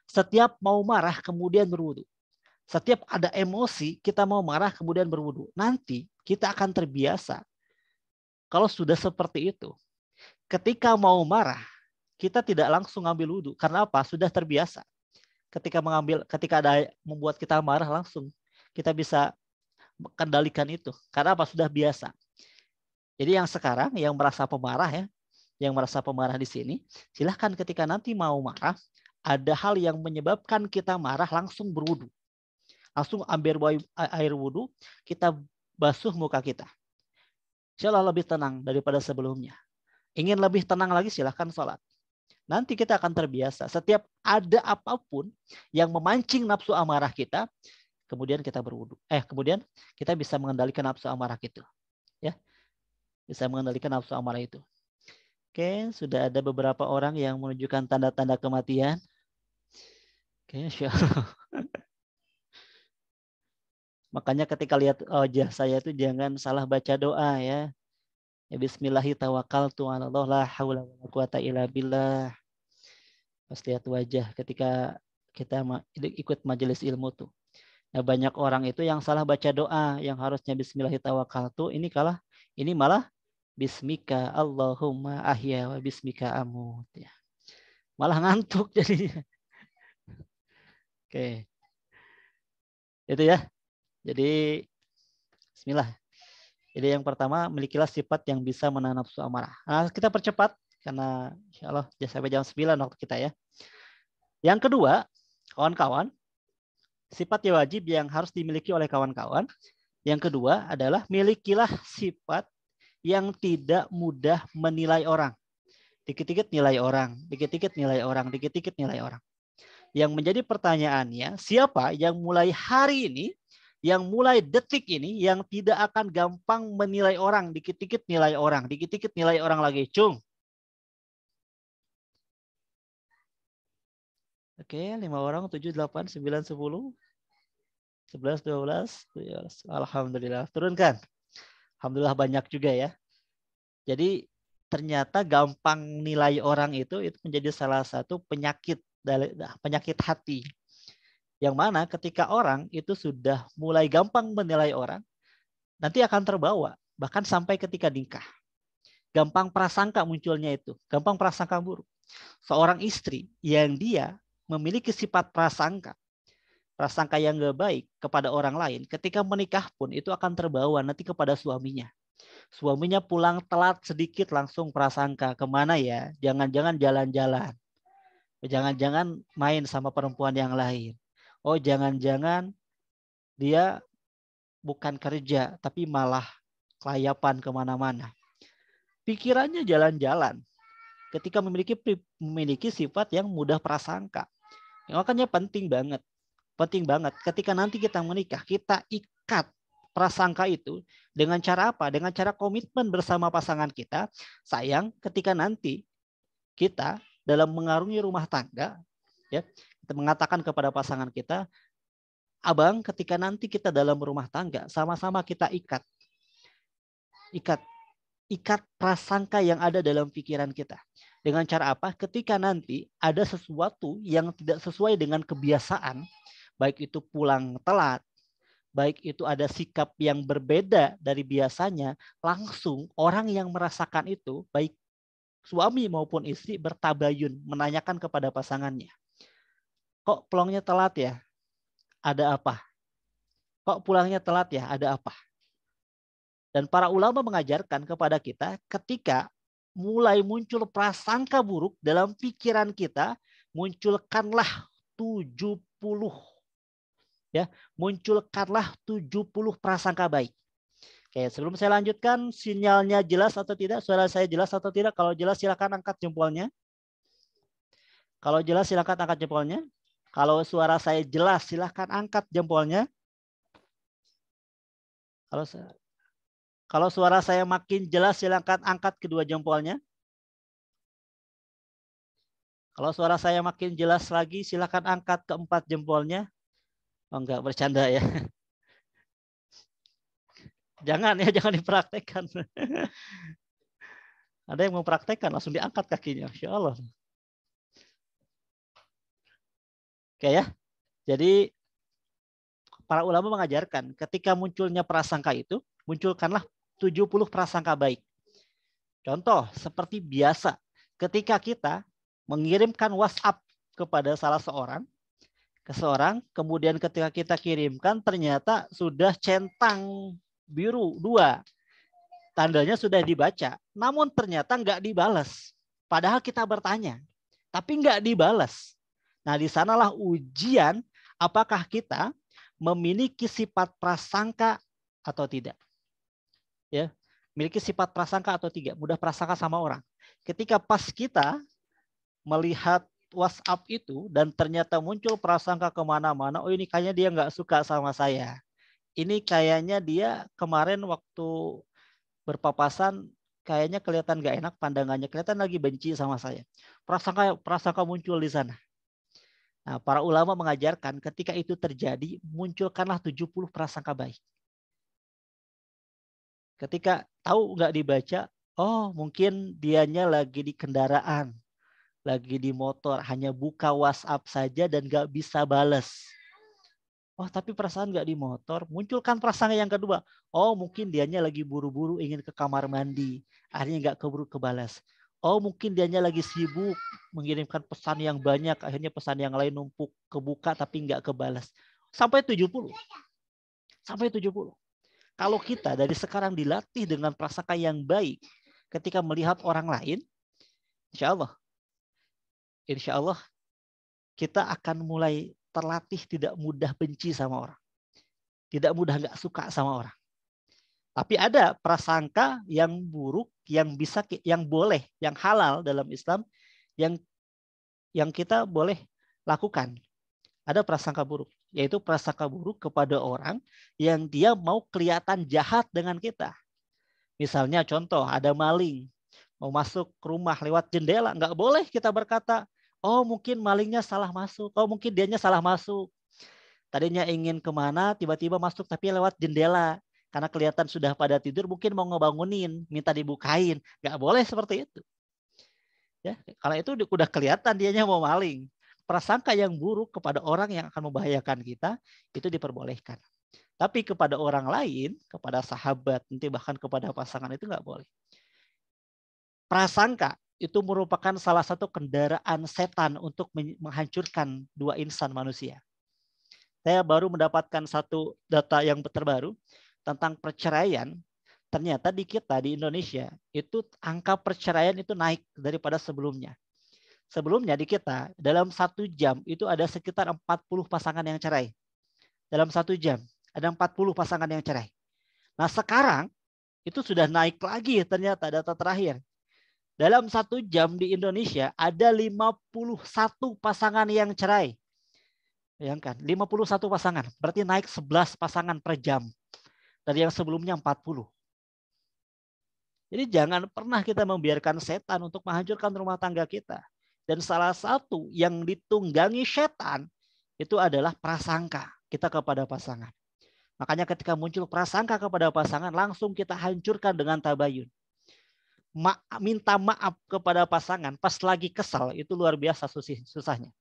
B: Setiap mau marah kemudian berwudu. Setiap ada emosi kita mau marah kemudian berwudu. Nanti kita akan terbiasa. Kalau sudah seperti itu, ketika mau marah kita tidak langsung ambil wudu. Karena apa? Sudah terbiasa. Ketika ada membuat kita marah langsung kita bisa kendalikan itu. Karena apa? Sudah biasa. Jadi yang sekarang yang merasa pemarah ya, yang merasa pemarah di sini, silahkan ketika nanti mau marah, ada hal yang menyebabkan kita marah langsung berwudu. Langsung ambil air wudu, kita basuh muka kita. Insya Allah lebih tenang daripada sebelumnya. Ingin lebih tenang lagi silahkan sholat. Nanti kita akan terbiasa. Setiap ada apapun yang memancing nafsu amarah kita, kemudian kita berwudu. Kemudian kita bisa mengendalikan nafsu amarah itu. Ya, bisa mengendalikan nafsu amarah itu. Oke, sudah ada beberapa orang yang menunjukkan tanda-tanda kematian. Oke, insya Allah. Makanya ketika lihat wajah saya itu jangan salah baca doa ya. Ya bismillahirrahmanirrahim. La haula wala quwata illa billah. Pas lihat wajah ketika kita ikut majelis ilmu tuh. Nah, banyak orang itu yang salah baca doa, yang harusnya bismillahirrahmanirrahim. Ini malah bismika Allahumma ahya wa bismika amut ya. Malah ngantuk jadinya. Oke. Itu ya. Jadi bismillah. Jadi yang pertama, milikilah sifat yang bisa menahan nafsu amarah. Nah, kita percepat karena insya Allah sampai jam 9 waktu kita ya. Yang kedua, kawan-kawan, sifat yang wajib yang harus dimiliki oleh kawan-kawan. Yang kedua adalah milikilah sifat yang tidak mudah menilai orang. Dikit-dikit nilai orang, dikit-dikit nilai orang, dikit-dikit nilai orang. Yang menjadi pertanyaannya, siapa yang mulai hari ini, yang mulai detik ini, yang tidak akan gampang menilai orang, dikit-dikit nilai orang, dikit-dikit nilai orang lagi. Cung. Oke, 5 orang, 7, 8, 9, 10, 11, 12, 13. Alhamdulillah. Turunkan. Alhamdulillah banyak juga ya. Jadi ternyata gampang nilai orang itu menjadi salah satu penyakit hati. Yang mana ketika orang itu sudah mulai gampang menilai orang, nanti akan terbawa. Bahkan sampai ketika nikah. Gampang prasangka munculnya itu. Gampang prasangka buruk. Seorang istri yang dia memiliki sifat prasangka yang gak baik kepada orang lain, ketika menikah pun itu akan terbawa nanti kepada suaminya. Suaminya pulang telat sedikit langsung prasangka. Kemana ya? Jangan-jangan jalan-jalan. Jangan-jangan main sama perempuan yang lain. Oh, jangan-jangan dia bukan kerja, tapi malah kelayapan kemana-mana. Pikirannya jalan-jalan. Ketika memiliki sifat yang mudah prasangka. Makanya penting banget. Ketika nanti kita menikah, kita ikat prasangka itu dengan cara apa? Dengan cara komitmen bersama pasangan kita. Sayang, ketika nanti kita dalam mengarungi rumah tangga, ya, kita mengatakan kepada pasangan kita, abang, ketika nanti kita dalam rumah tangga, sama-sama kita ikat prasangka yang ada dalam pikiran kita. Dengan cara apa? Ketika nanti ada sesuatu yang tidak sesuai dengan kebiasaan, baik itu pulang telat, baik itu ada sikap yang berbeda dari biasanya, langsung orang yang merasakan itu, baik suami maupun istri, bertabayun, menanyakan kepada pasangannya. Kok pulangnya telat ya? Ada apa? Kok pulangnya telat ya? Ada apa? Dan para ulama mengajarkan kepada kita ketika mulai muncul prasangka buruk dalam pikiran kita, munculkanlah 70 ya, munculkanlah 70 prasangka baik. Oke, sebelum saya lanjutkan, sinyalnya jelas atau tidak? Suara saya jelas atau tidak? Kalau jelas silakan angkat jempolnya. Kalau jelas silakan angkat jempolnya. Kalau suara saya jelas silakan angkat jempolnya. Kalau suara saya makin jelas silakan angkat kedua jempolnya. Kalau suara saya makin jelas lagi silakan angkat keempat jempolnya. Oh enggak, bercanda ya. Jangan ya, jangan dipraktekkan. Ada yang mau praktekkan langsung diangkat kakinya. Masya Allah. Oke ya. Jadi para ulama mengajarkan ketika munculnya prasangka itu, munculkanlah 70 prasangka baik. Contoh seperti biasa ketika kita mengirimkan WhatsApp kepada salah seorang, kemudian ketika kita kirimkan ternyata sudah centang biru 2. Tandanya sudah dibaca, namun ternyata nggak dibalas. Padahal kita bertanya, tapi nggak dibalas. Nah, di sanalah ujian apakah kita memiliki sifat prasangka atau tidak. Ya, memiliki sifat prasangka atau tidak, mudah prasangka sama orang. Ketika pas kita melihat WhatsApp itu dan ternyata muncul prasangka kemana-mana, oh ini kayaknya dia nggak suka sama saya. Ini kayaknya dia kemarin waktu berpapasan kayaknya kelihatan nggak enak pandangannya, kelihatan lagi benci sama saya. Prasangka muncul di sana. Nah, para ulama mengajarkan ketika itu terjadi, munculkanlah 70 prasangka baik. Ketika tahu nggak dibaca, oh mungkin dianya lagi di kendaraan, lagi di motor, hanya buka WhatsApp saja dan nggak bisa balas. Oh tapi perasaan nggak di motor, munculkan prasangka yang kedua. Oh mungkin dianya lagi buru-buru ingin ke kamar mandi, akhirnya nggak keburu kebalas. Oh mungkin dianya lagi sibuk mengirimkan pesan yang banyak, akhirnya pesan yang lain numpuk kebuka tapi nggak kebalas. Sampai 70. Sampai 70. Kalau kita dari sekarang dilatih dengan prasangka yang baik ketika melihat orang lain, insya Allah kita akan mulai terlatih tidak mudah benci sama orang. Tidak mudah nggak suka sama orang. Tapi ada prasangka yang buruk, yang bisa, yang boleh, yang halal dalam Islam, yang kita boleh lakukan. Ada prasangka buruk, yaitu prasangka buruk kepada orang yang dia mau kelihatan jahat dengan kita. Misalnya contoh, ada maling, mau masuk rumah lewat jendela, nggak boleh kita berkata, oh mungkin malingnya salah masuk. Oh mungkin dianya salah masuk. Tadinya ingin kemana, tiba-tiba masuk tapi lewat jendela. Karena kelihatan sudah pada tidur, mungkin mau ngebangunin, minta dibukain. Nggak boleh seperti itu. Ya, kalau itu udah kelihatan dianya mau maling. Prasangka yang buruk kepada orang yang akan membahayakan kita, itu diperbolehkan. Tapi kepada orang lain, kepada sahabat, nanti bahkan kepada pasangan itu nggak boleh. Prasangka itu merupakan salah satu kendaraan setan untuk menghancurkan dua insan manusia. Saya baru mendapatkan satu data yang terbaru tentang perceraian. Ternyata di kita di Indonesia itu angka perceraian itu naik daripada sebelumnya. Sebelumnya di kita dalam 1 jam itu ada sekitar 40 pasangan yang cerai. Dalam 1 jam ada 40 pasangan yang cerai. Nah sekarang itu sudah naik lagi ternyata data terakhir. Dalam 1 jam di Indonesia ada 51 pasangan yang cerai. Bayangkan, 51 pasangan. Berarti naik 11 pasangan per jam. Dari yang sebelumnya 40. Jadi jangan pernah kita membiarkan setan untuk menghancurkan rumah tangga kita. Dan salah satu yang ditunggangi setan itu adalah prasangka kita kepada pasangan. Makanya ketika muncul prasangka kepada pasangan, langsung kita hancurkan dengan tabayun. Minta maaf kepada pasangan pas lagi kesal itu luar biasa susahnya.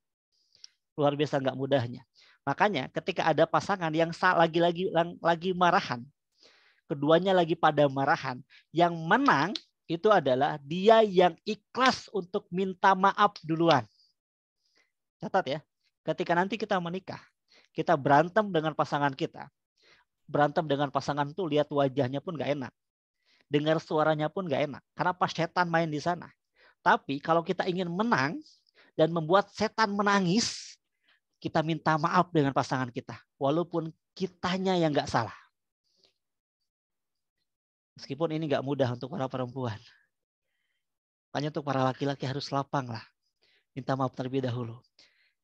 B: Luar biasa nggak mudahnya. Makanya ketika ada pasangan yang lagi marahan, keduanya lagi pada marahan, yang menang itu adalah dia yang ikhlas untuk minta maaf duluan. Catat ya, ketika nanti kita menikah, kita berantem dengan pasangan kita, berantem dengan pasangan tuh lihat wajahnya pun nggak enak. Dengar suaranya pun nggak enak. Karena pas setan main di sana. Tapi kalau kita ingin menang dan membuat setan menangis, kita minta maaf dengan pasangan kita. Walaupun kitanya yang nggak salah. Meskipun ini nggak mudah untuk para perempuan. Makanya untuk para laki-laki harus lapang lah. Minta maaf terlebih dahulu.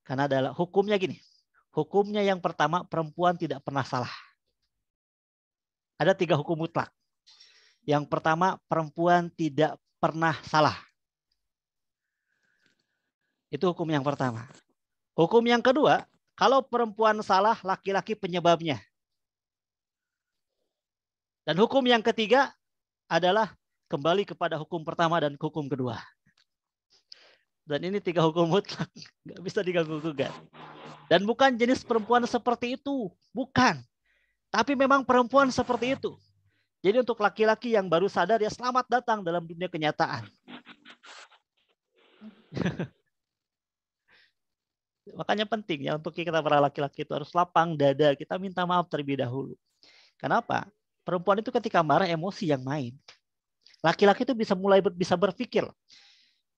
B: Karena adalah hukumnya gini. Hukumnya yang pertama, perempuan tidak pernah salah. Ada 3 hukum mutlak. Yang pertama, perempuan tidak pernah salah. Itu hukum yang pertama. Hukum yang kedua, kalau perempuan salah, laki-laki penyebabnya. Dan hukum yang ketiga adalah kembali kepada hukum pertama dan hukum kedua. Dan ini 3 hukum mutlak. Nggak bisa diganggu-gugat. Dan bukan jenis perempuan seperti itu. Bukan. Tapi memang perempuan seperti itu. Jadi untuk laki-laki yang baru sadar, ya selamat datang dalam dunia kenyataan. Makanya penting ya untuk kita para laki-laki itu harus lapang dada. Kita minta maaf terlebih dahulu. Kenapa? Perempuan itu ketika marah emosi yang main. Laki-laki itu bisa mulai bisa berpikir.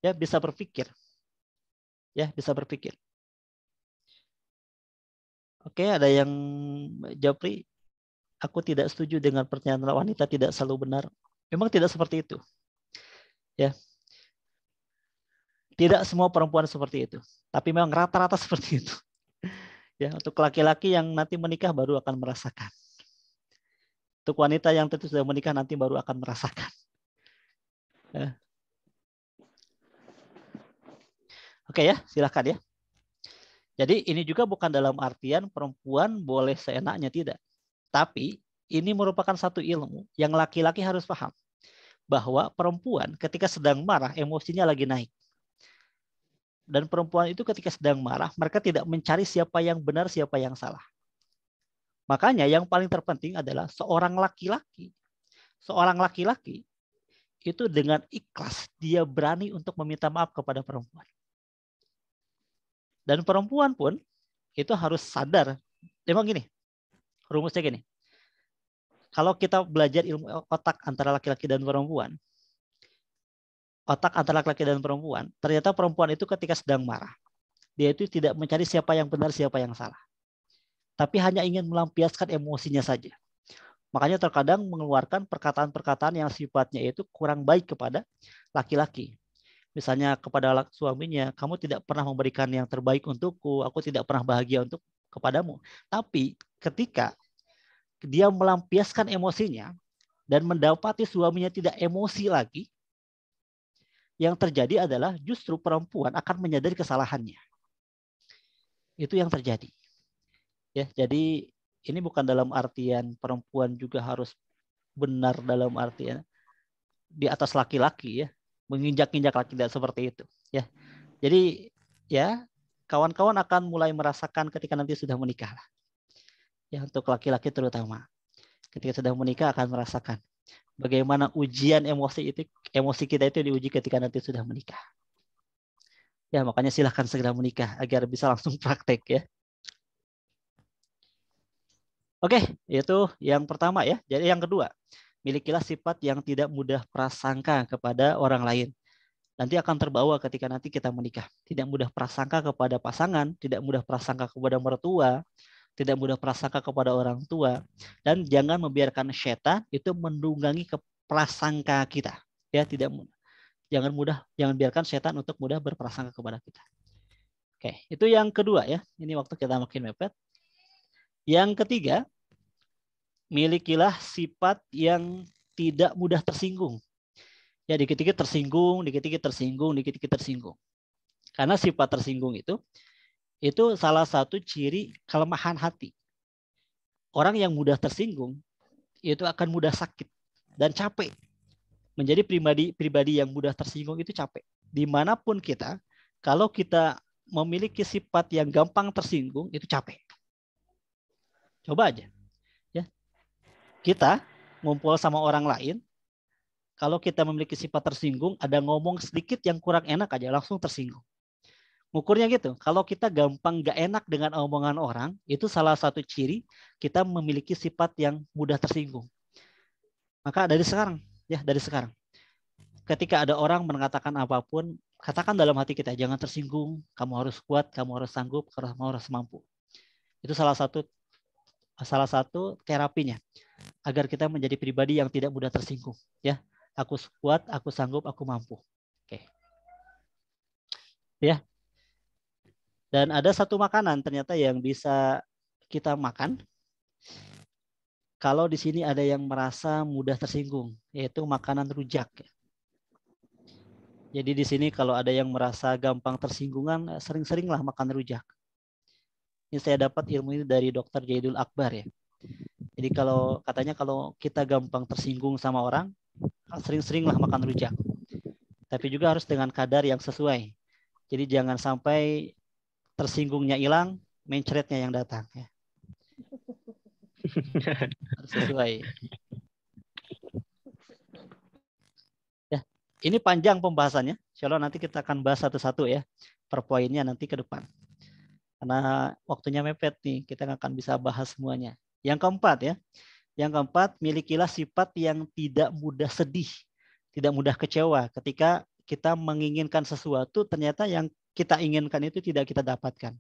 B: Ya, bisa berpikir. Ya, bisa berpikir. Oke, ada yang Japri, aku tidak setuju dengan pernyataan wanita tidak selalu benar. Memang tidak seperti itu. Ya. Tidak semua perempuan seperti itu. Tapi memang rata-rata seperti itu. Ya, untuk laki-laki yang nanti menikah baru akan merasakan. Untuk wanita yang tentu sudah menikah nanti baru akan merasakan. Ya. Oke ya, silakan ya. Jadi ini juga bukan dalam artian perempuan boleh seenaknya, tidak. Tapi ini merupakan satu ilmu yang laki-laki harus paham. Bahwa perempuan ketika sedang marah, emosinya lagi naik. Dan perempuan itu ketika sedang marah, mereka tidak mencari siapa yang benar, siapa yang salah. Makanya yang paling terpenting adalah seorang laki-laki. Seorang laki-laki itu dengan ikhlas, dia berani untuk meminta maaf kepada perempuan. Dan perempuan pun itu harus sadar. Memang gini, rumusnya gini. Kalau kita belajar ilmu otak antara laki-laki dan perempuan, otak antara laki-laki dan perempuan, ternyata perempuan itu ketika sedang marah, dia itu tidak mencari siapa yang benar, siapa yang salah. Tapi hanya ingin melampiaskan emosinya saja. Makanya terkadang mengeluarkan perkataan-perkataan yang sifatnya itu kurang baik kepada laki-laki. Misalnya kepada suaminya, kamu tidak pernah memberikan yang terbaik untukku, aku tidak pernah bahagia untuk kepadamu. Tapi ketika dia melampiaskan emosinya dan mendapati suaminya tidak emosi lagi, yang terjadi adalah justru perempuan akan menyadari kesalahannya. Itu yang terjadi. Ya, jadi ini bukan dalam artian perempuan juga harus benar dalam artian di atas laki-laki ya, menginjak-injak laki, tidak seperti itu ya. Jadi ya kawan-kawan akan mulai merasakan ketika nanti sudah menikah lah. Ya, untuk laki-laki terutama ketika sudah menikah akan merasakan bagaimana ujian emosi kita itu diuji ketika nanti sudah menikah. Ya, makanya silahkan segera menikah agar bisa langsung praktek ya. Oke, itu yang pertama ya. Jadi yang kedua, milikilah sifat yang tidak mudah prasangka kepada orang lain. Nanti akan terbawa ketika nanti kita menikah. Tidak mudah prasangka kepada pasangan, tidak mudah prasangka kepada mertua, tidak mudah prasangka kepada orang tua. Dan jangan membiarkan setan itu mendunggangi ke prasangka kita. Ya, jangan biarkan setan untuk mudah berprasangka kepada kita. Oke, itu yang kedua ya. Ini waktu kita makin mepet. Yang ketiga, milikilah sifat yang tidak mudah tersinggung. Ya, dikit-dikit tersinggung, dikit-dikit tersinggung, dikit-dikit tersinggung. Karena sifat tersinggung itu salah satu ciri kelemahan hati. Orang yang mudah tersinggung itu akan mudah sakit dan capek. Menjadi pribadi yang mudah tersinggung itu capek. Dimanapun kita, kalau kita memiliki sifat yang gampang tersinggung itu capek. Coba aja, ya. Kita ngumpul sama orang lain, kalau kita memiliki sifat tersinggung, ada ngomong sedikit yang kurang enak aja langsung tersinggung. Ngukurnya gitu. Kalau kita gampang gak enak dengan omongan orang, itu salah satu ciri kita memiliki sifat yang mudah tersinggung. Maka dari sekarang, ketika ada orang mengatakan apapun, katakan dalam hati kita, jangan tersinggung, kamu harus kuat, kamu harus sanggup, kamu harus mampu. Itu salah satu terapinya agar kita menjadi pribadi yang tidak mudah tersinggung. Ya, aku kuat, aku sanggup, aku mampu. Oke. Ya. Dan ada satu makanan ternyata yang bisa kita makan kalau di sini ada yang merasa mudah tersinggung, yaitu makanan rujak. Jadi di sini kalau ada yang merasa gampang tersinggungan, sering-seringlah makan rujak. Ini saya dapat ilmu ini dari Dr. Jaidul Akbar ya. Jadi katanya kalau kita gampang tersinggung sama orang, sering-seringlah makan rujak. Tapi juga harus dengan kadar yang sesuai. Jadi jangan sampai tersinggungnya hilang, mencretnya yang datang ya. Harus sesuai. Ya, ini panjang pembahasannya. Insyaallah nanti kita akan bahas satu-satu ya, per poinnya nanti ke depan. Karena waktunya mepet nih, kita nggak akan bisa bahas semuanya. Yang keempat ya, milikilah sifat yang tidak mudah sedih, tidak mudah kecewa ketika kita menginginkan sesuatu, ternyata yang kita inginkan itu tidak kita dapatkan.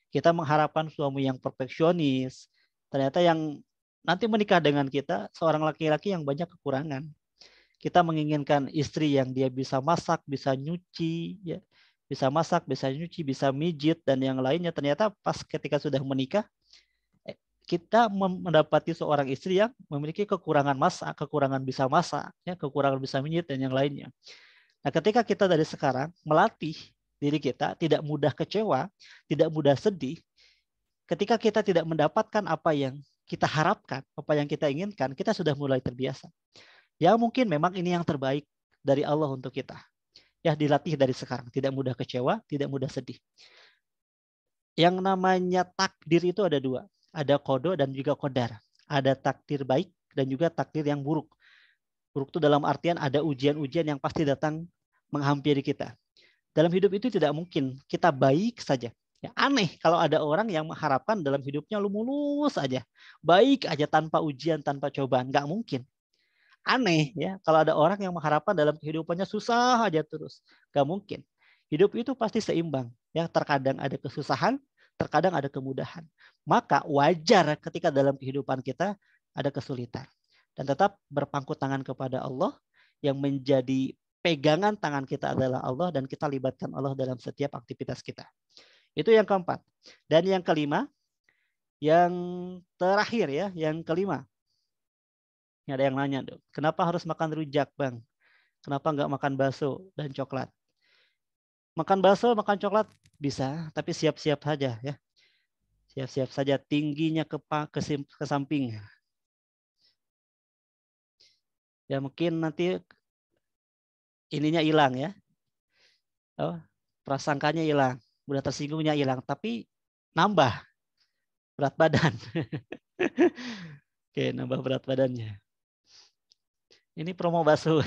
B: Kita mengharapkan suami yang perfeksionis, ternyata yang nanti menikah dengan kita seorang laki-laki yang banyak kekurangan. Kita menginginkan istri yang dia bisa masak, bisa nyuci, ya, bisa masak, bisa nyuci, bisa mijit dan yang lainnya. Ternyata pas ketika sudah menikah, kita mendapati seorang istri yang memiliki kekurangan masak, kekurangan bisa masak, ya, kekurangan bisa mijit dan yang lainnya. Nah, ketika kita dari sekarang melatih diri kita tidak mudah kecewa, tidak mudah sedih, ketika kita tidak mendapatkan apa yang kita harapkan, apa yang kita inginkan, kita sudah mulai terbiasa. Ya mungkin memang ini yang terbaik dari Allah untuk kita. Ya dilatih dari sekarang, tidak mudah kecewa, tidak mudah sedih. Yang namanya takdir itu ada dua. Ada qada dan juga qadar. Ada takdir baik dan juga takdir yang buruk. Buruk itu dalam artian ada ujian-ujian yang pasti datang menghampiri kita. Dalam hidup itu tidak mungkin kita baik saja. Ya, aneh kalau ada orang yang mengharapkan dalam hidupnya lu mulus aja. Baik aja tanpa ujian, tanpa cobaan. Nggak mungkin. Aneh ya kalau ada orang yang mengharapkan dalam kehidupannya susah aja terus. Nggak mungkin. Hidup itu pasti seimbang. Ya, terkadang ada kesusahan, terkadang ada kemudahan. Maka wajar ketika dalam kehidupan kita ada kesulitan. Dan tetap berpangku tangan kepada Allah yang menjadi pegangan tangan kita adalah Allah dan kita libatkan Allah dalam setiap aktivitas kita. Itu yang keempat. Dan yang kelima, yang terakhir ya, yang kelima. Ini ada yang nanya, kenapa harus makan rujak, Bang? Kenapa nggak makan bakso dan coklat? Makan bakso, makan coklat bisa, tapi siap-siap saja ya. Siap-siap saja tingginya ke samping. Ya mungkin nanti ininya hilang ya. Oh, prasangkanya hilang, mudah tersinggungnya hilang, tapi nambah berat badan. Oke, nambah berat badannya. Ini promo bakso.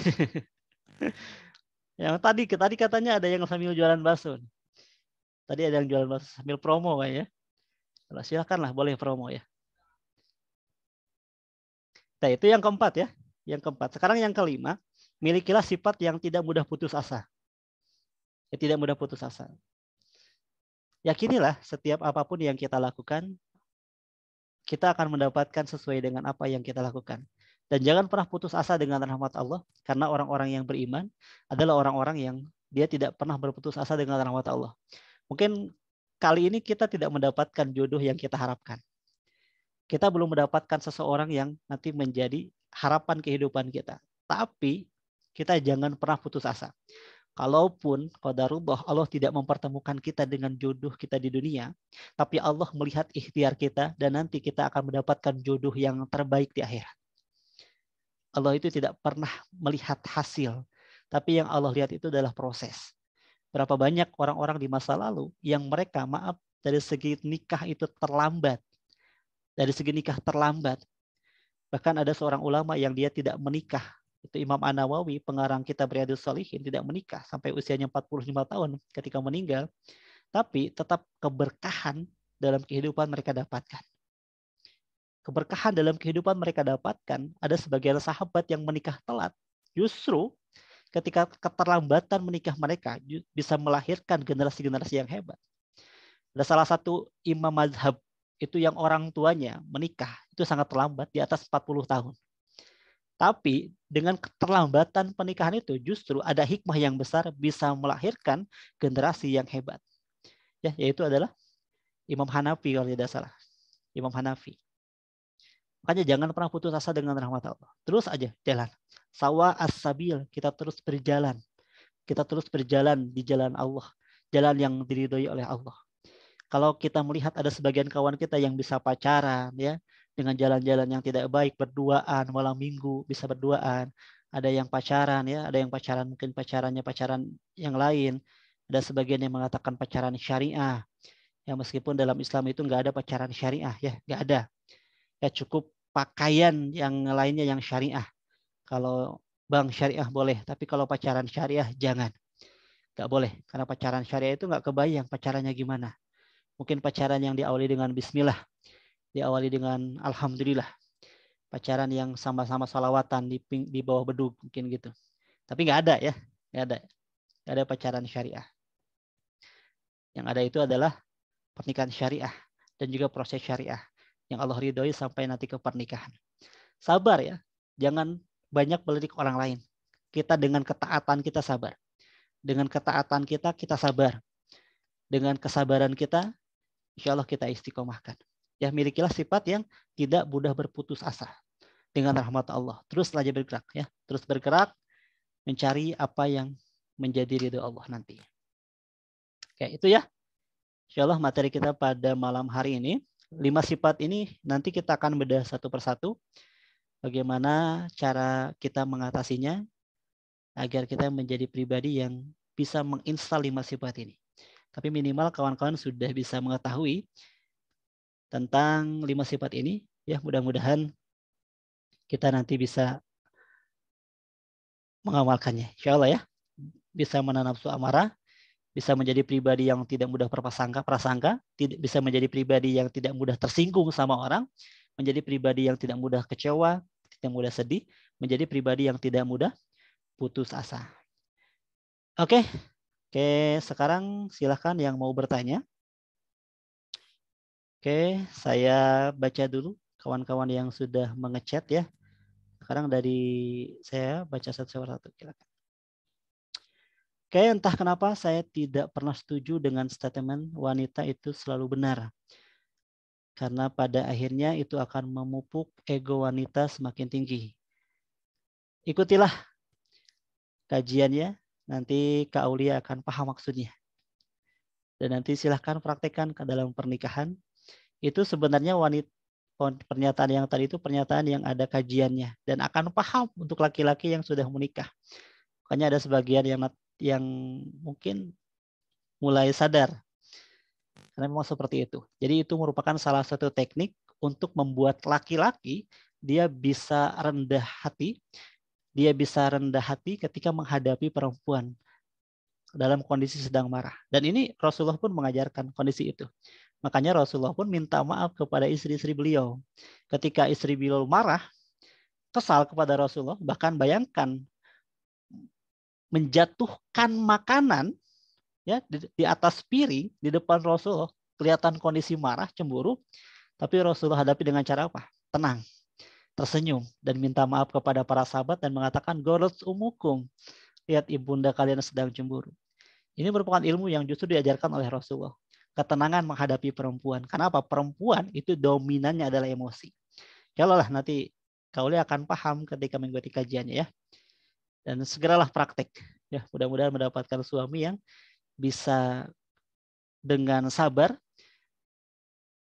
B: Yang tadi katanya ada yang sambil jualan bakso. Tadi ada yang jualan bakso sambil promo kayaknya. Silakanlah, boleh promo ya. Nah, itu yang keempat ya. Yang keempat. Sekarang yang kelima, milikilah sifat yang tidak mudah putus asa. Ya, tidak mudah putus asa. Yakinilah setiap apapun yang kita lakukan, kita akan mendapatkan sesuai dengan apa yang kita lakukan. Dan jangan pernah putus asa dengan rahmat Allah, karena orang-orang yang beriman adalah orang-orang yang dia tidak pernah berputus asa dengan rahmat Allah. Mungkin kali ini kita tidak mendapatkan jodoh yang kita harapkan. Kita belum mendapatkan seseorang yang nanti menjadi harapan kehidupan kita. Tapi kita jangan pernah putus asa. Kalaupun qadarullah Allah tidak mempertemukan kita dengan jodoh kita di dunia, tapi Allah melihat ikhtiar kita dan nanti kita akan mendapatkan jodoh yang terbaik di akhirat. Allah itu tidak pernah melihat hasil, tapi yang Allah lihat itu adalah proses. Berapa banyak orang-orang di masa lalu yang mereka dari segi nikah itu terlambat. Dari segi nikah terlambat. Bahkan ada seorang ulama yang dia tidak menikah. Itu Imam An-Nawawi, pengarang kitab Riyadhus Shalihin, tidak menikah sampai usianya 45 tahun ketika meninggal. tapi tetap keberkahan dalam kehidupan mereka dapatkan. Keberkahan dalam kehidupan mereka dapatkan, ada sebagian sahabat yang menikah telat. Justru ketika keterlambatan menikah mereka bisa melahirkan generasi-generasi yang hebat. Ada salah satu imam mazhab itu yang orang tuanya menikah itu sangat terlambat, di atas 40 tahun. Tapi dengan keterlambatan pernikahan itu justru ada hikmah yang besar, bisa melahirkan generasi yang hebat. Ya, yaitu adalah Imam Hanafi kalau tidak salah. Imam Hanafi. Makanya jangan pernah putus asa dengan rahmat Allah. Terus aja jalan. Sawa as-sabil, kita terus berjalan. Kita terus berjalan di jalan Allah. Jalan yang diridhoi oleh Allah. Kalau kita melihat ada sebagian kawan kita yang bisa pacaran ya dengan jalan-jalan yang tidak baik, berduaan malam minggu, bisa berduaan. Ada yang pacaran ya, ada yang pacaran mungkin pacarannya pacaran yang lain. Ada sebagian yang mengatakan pacaran syariah. Ya meskipun dalam Islam itu nggak ada pacaran syariah ya, nggak ada. Ya cukup pakaian yang lainnya yang syariah. Kalau bank syariah boleh, tapi kalau pacaran syariah jangan. Nggak boleh, karena pacaran syariah itu nggak kebayang pacarannya gimana. Mungkin pacaran yang diawali dengan bismillah, diawali dengan alhamdulillah. Pacaran yang sama-sama salawatan di bawah bedug mungkin gitu. Tapi nggak ada ya, nggak ada. Nggak ada pacaran syariah. Yang ada itu adalah pernikahan syariah dan juga proses syariah yang Allah ridhoi sampai nanti ke pernikahan. Sabar ya, jangan banyak melirik orang lain. Kita dengan ketaatan kita sabar. Dengan ketaatan kita sabar. Dengan kesabaran kita, insya Allah kita istiqomahkan. Ya, milikilah sifat yang tidak mudah berputus asa dengan rahmat Allah. Terus saja bergerak ya, terus bergerak mencari apa yang menjadi ridho Allah nanti. Oke, itu ya. Insya Allah materi kita pada malam hari ini. 5 sifat ini nanti kita akan bedah satu persatu. Bagaimana cara kita mengatasinya agar kita menjadi pribadi yang bisa menginstal 5 sifat ini. Tapi minimal kawan-kawan sudah bisa mengetahui tentang 5 sifat ini. Ya, mudah-mudahan kita nanti bisa mengamalkannya. Insya Allah ya. Bisa menahan nafsu amarah, bisa menjadi pribadi yang tidak mudah prasangka, bisa menjadi pribadi yang tidak mudah tersinggung sama orang, menjadi pribadi yang tidak mudah kecewa, tidak mudah sedih, menjadi pribadi yang tidak mudah putus asa. Oke, sekarang silakan yang mau bertanya. Oke, saya baca dulu kawan-kawan yang sudah mengechat ya. Sekarang dari saya baca satu-satu. Silakan. Oke, entah kenapa saya tidak pernah setuju dengan statement wanita itu selalu benar. Karena pada akhirnya itu akan memupuk ego wanita semakin tinggi. Ikutilah kajiannya, nanti Kak Aulia akan paham maksudnya. Dan nanti silahkan praktekkan ke dalam pernikahan. Itu sebenarnya pernyataan yang tadi itu pernyataan yang ada kajiannya. Dan akan paham untuk laki-laki yang sudah menikah. Makanya ada sebagian yang mungkin mulai sadar. Karena memang seperti itu. Jadi itu merupakan salah satu teknik untuk membuat laki-laki dia bisa rendah hati. Dia bisa rendah hati ketika menghadapi perempuan dalam kondisi sedang marah. Dan ini Rasulullah pun mengajarkan kondisi itu. Makanya Rasulullah pun minta maaf kepada istri-istri beliau. Ketika istri beliau marah, kesal kepada Rasulullah, bahkan bayangkan menjatuhkan makanan ya di atas piring di depan Rasulullah, kelihatan kondisi marah, cemburu, tapi Rasulullah hadapi dengan cara apa? Tenang, tersenyum dan minta maaf kepada para sahabat dan mengatakan goros umukum, lihat ibunda kalian sedang cemburu. Ini merupakan ilmu yang justru diajarkan oleh Rasulullah. Ketenangan menghadapi perempuan. Kenapa? Perempuan itu dominannya adalah emosi. Kalau lah nanti Kaulia akan paham ketika mengikuti kajiannya ya. Dan segeralah praktek. Ya, mudah-mudahan mendapatkan suami yang bisa dengan sabar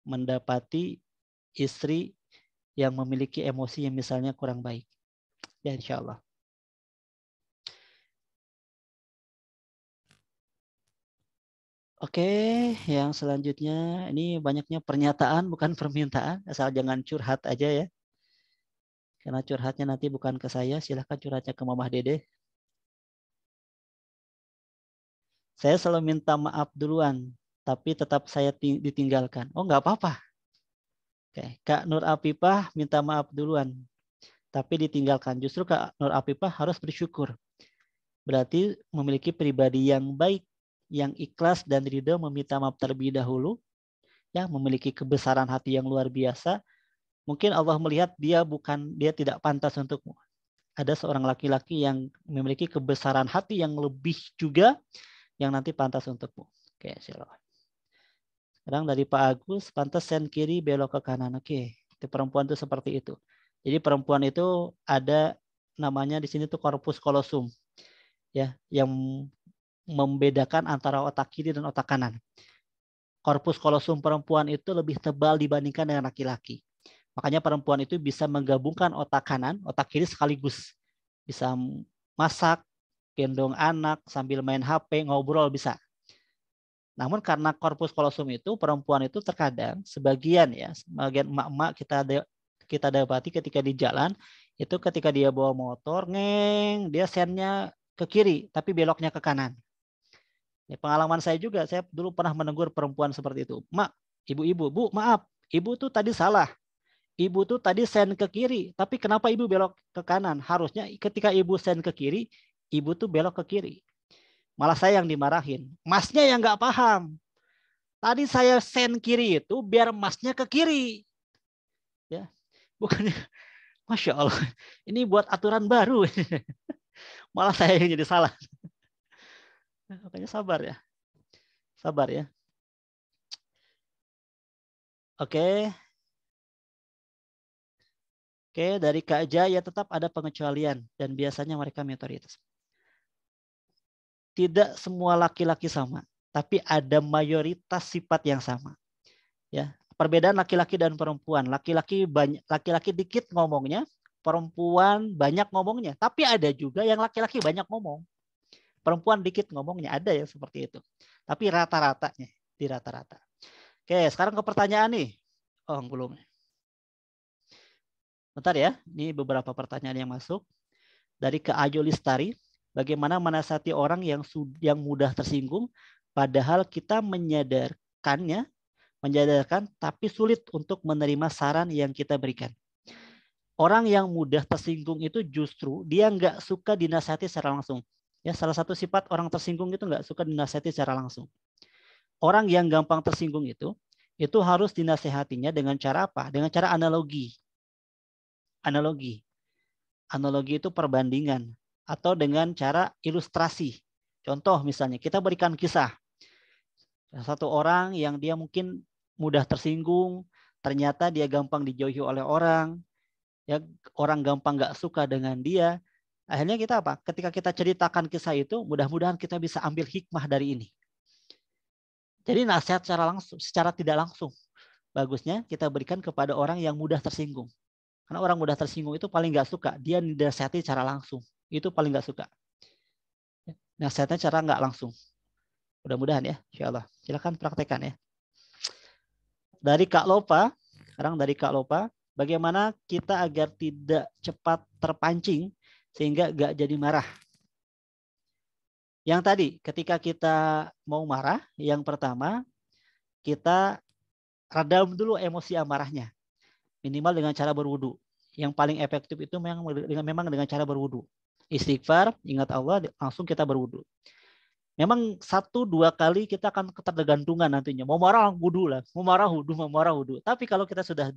B: mendapati istri yang memiliki emosi yang misalnya kurang baik. Ya, insya Allah. Oke, yang selanjutnya ini banyaknya pernyataan bukan permintaan, asal jangan curhat aja ya. Karena curhatnya nanti bukan ke saya, silahkan curhatnya ke Mamah Dede. Saya selalu minta maaf duluan, tapi tetap saya ditinggalkan. Oh, nggak apa-apa. Oke, Kak Nur Afifah minta maaf duluan, tapi ditinggalkan. Justru Kak Nur Afifah harus bersyukur. Berarti memiliki pribadi yang baik, yang ikhlas dan ridho meminta maaf terlebih dahulu, ya, memiliki kebesaran hati yang luar biasa. Mungkin Allah melihat dia tidak pantas untukmu. Ada seorang laki-laki yang memiliki kebesaran hati yang lebih juga yang nanti pantas untukmu. Oke, silakan. Sekarang dari Pak Agus, pantas sen kiri belok ke kanan. Oke, itu perempuan itu seperti itu. Jadi perempuan itu ada namanya di sini tuh corpus callosum, ya, yang membedakan antara otak kiri dan otak kanan. Corpus callosum perempuan itu lebih tebal dibandingkan dengan laki-laki. Makanya perempuan itu bisa menggabungkan otak kanan, otak kiri sekaligus. Bisa masak, gendong anak, sambil main HP, ngobrol bisa. Namun karena corpus callosum itu, perempuan itu terkadang sebagian emak-emak kita dapati ketika di jalan, itu ketika dia bawa motor, dia sennya ke kiri, tapi beloknya ke kanan. Ya, pengalaman saya juga, saya dulu pernah menegur perempuan seperti itu. Mak, ibu-ibu, Bu, maaf, ibu tuh tadi salah. Ibu tuh tadi sen ke kiri, tapi kenapa ibu belok ke kanan? Harusnya ketika ibu sen ke kiri, ibu tuh belok ke kiri. Malah saya yang dimarahin. Masnya yang nggak paham. Tadi saya sen kiri itu biar masnya ke kiri. Ya, bukannya, Masya Allah, ini buat aturan baru. Malah saya yang jadi salah. Makanya sabar ya. Sabar ya. Oke. Oke, dari Kak Jaya tetap ada pengecualian dan biasanya mereka mayoritas. Tidak semua laki-laki sama, tapi ada mayoritas sifat yang sama. Ya, perbedaan laki-laki dan perempuan. Laki-laki dikit ngomongnya, perempuan banyak ngomongnya. Tapi ada juga yang laki-laki banyak ngomong, perempuan dikit ngomongnya, ada yang seperti itu. Tapi rata-ratanya di rata-rata. Oke, sekarang ke pertanyaan nih. Oh, belum. Bentar ya, ini beberapa pertanyaan yang masuk. Dari Kak Ayu Listari. Bagaimana menasihati orang yang mudah tersinggung, padahal kita menyadarkan, tapi sulit untuk menerima saran yang kita berikan. Orang yang mudah tersinggung itu justru dia nggak suka dinasihati secara langsung. Ya, salah satu sifat orang tersinggung itu nggak suka dinasihati secara langsung. Orang yang gampang tersinggung itu harus dinasihatinya dengan cara apa? Dengan cara analogi. Analogi itu perbandingan. Atau dengan cara ilustrasi. Contoh misalnya, kita berikan kisah. Satu orang yang dia mungkin mudah tersinggung, ternyata dia gampang dijauhi oleh orang, ya, orang gampang nggak suka dengan dia. Akhirnya kita apa? Ketika kita ceritakan kisah itu, mudah-mudahan kita bisa ambil hikmah dari ini. Jadi nasihat secara tidak langsung. Bagusnya kita berikan kepada orang yang mudah tersinggung. Karena orang mudah tersinggung itu paling nggak suka. Dia dinasihati secara langsung. Itu paling nggak suka. Nasihatnya cara nggak langsung. Mudah-mudahan ya, insya Allah. Silakan praktekkan ya. Dari Kak Lopa, sekarang dari Kak Lopa, bagaimana kita agar tidak cepat terpancing sehingga nggak jadi marah? Yang tadi, ketika kita mau marah, yang pertama kita redam dulu emosi amarahnya. Minimal dengan cara berwudu. Yang paling efektif itu memang dengan cara berwudu. Istighfar, ingat Allah, langsung kita berwudu. Memang 1-2 kali kita akan ketergantungan nantinya. Mau marah wudu lah, mau marah wudu. Tapi kalau kita sudah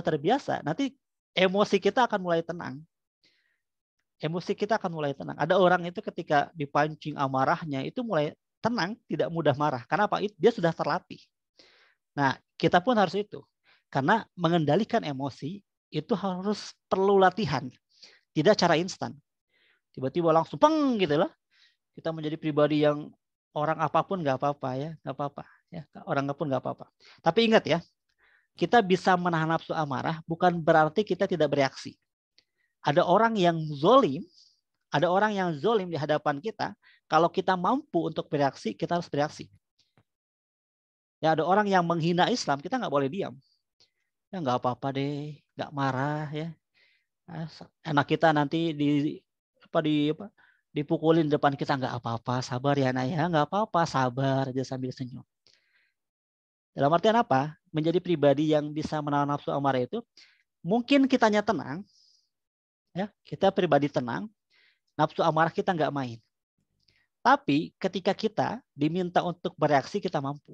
B: terbiasa, nanti emosi kita akan mulai tenang. Ada orang itu ketika dipancing amarahnya itu mulai tenang, tidak mudah marah. Karena apa? Dia sudah terlatih. Nah, kita pun harus itu. Karena mengendalikan emosi itu harus perlu latihan. Tidak cara instan. Tiba-tiba langsung peng gitu loh. Kita menjadi pribadi yang orang apapun nggak apa-apa ya, nggak apa-apa ya, orang apapun nggak apa-apa. Tapi ingat ya, kita bisa menahan nafsu amarah bukan berarti kita tidak bereaksi. Ada orang yang zolim di hadapan kita. Kalau kita mampu untuk bereaksi, kita harus bereaksi. Ya, ada orang yang menghina Islam, kita nggak boleh diam. Ya nggak apa-apa deh, nggak marah ya. Anak kita nanti dipukulin depan kita, nggak apa-apa, sabar ya nak ya, nggak apa-apa, sabar aja sambil senyum. Dalam artian apa? Menjadi pribadi yang bisa menahan nafsu amarah itu, mungkin kitanya tenang, ya, kita pribadi tenang, nafsu amarah kita nggak main. Tapi ketika kita diminta untuk bereaksi, kita mampu.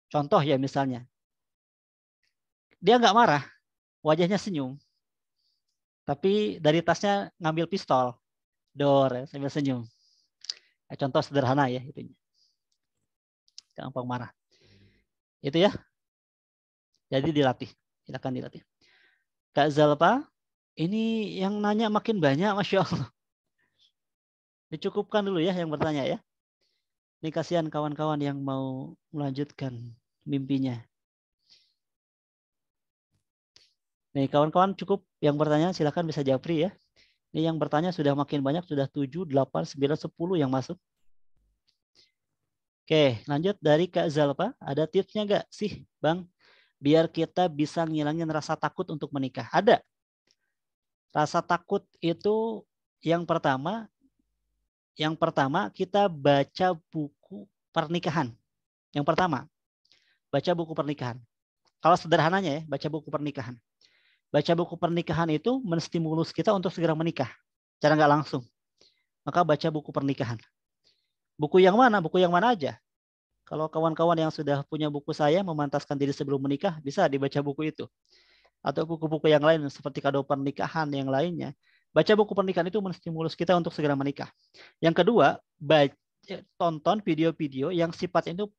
B: Contoh ya misalnya, dia nggak marah, wajahnya senyum, tapi dari tasnya ngambil pistol, dor, ya, sambil senyum. Contoh sederhana ya, itu gampang marah. Itu ya, jadi dilatih, silakan dilatih. Kak Zalpa, ini yang nanya makin banyak, Masya Allah. Dicukupkan dulu ya yang bertanya ya. Ini kasihan kawan-kawan yang mau melanjutkan mimpinya. Nih kawan-kawan cukup yang bertanya, silakan bisa japri ya. Ini yang bertanya sudah makin banyak, sudah 7, 8, 9, 10 yang masuk. Oke, lanjut dari Kak Zalpa. Ada tipsnya nggak sih, Bang? Biar kita bisa ngilangin rasa takut untuk menikah. Ada. Rasa takut itu yang pertama kita baca buku pernikahan. Yang pertama, baca buku pernikahan. Kalau sederhananya ya, baca buku pernikahan. Baca buku pernikahan itu menstimulus kita untuk segera menikah. Cara nggak langsung. Maka baca buku pernikahan. Buku yang mana? Buku yang mana aja? Kalau kawan-kawan yang sudah punya buku saya, memantaskan diri sebelum menikah, bisa dibaca buku itu. Atau buku-buku yang lain seperti kado pernikahan yang lainnya. Baca buku pernikahan itu menstimulus kita untuk segera menikah. Yang kedua, tonton video-video yang sifatnya itu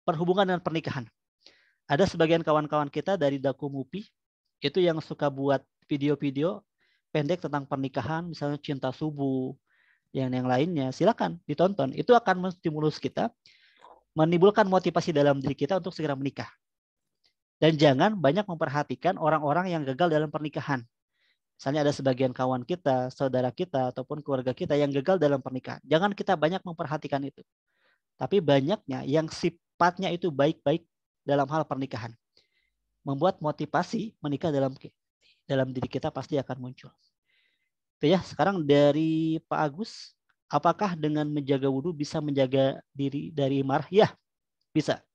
B: perhubungan dengan pernikahan. Ada sebagian kawan-kawan kita dari Daku Mupi itu yang suka buat video-video pendek tentang pernikahan, misalnya cinta subuh, yang lainnya. Silakan ditonton. Itu akan menstimulus kita, menimbulkan motivasi dalam diri kita untuk segera menikah. Dan jangan banyak memperhatikan orang-orang yang gagal dalam pernikahan. Misalnya ada sebagian kawan kita, saudara kita, ataupun keluarga kita yang gagal dalam pernikahan. Jangan kita banyak memperhatikan itu. Tapi banyaknya yang sifatnya itu baik-baik dalam hal pernikahan. Membuat motivasi menikah dalam diri kita pasti akan muncul. Itu ya, sekarang dari Pak Agus, apakah dengan menjaga wudhu bisa menjaga diri dari marah? Ya, bisa.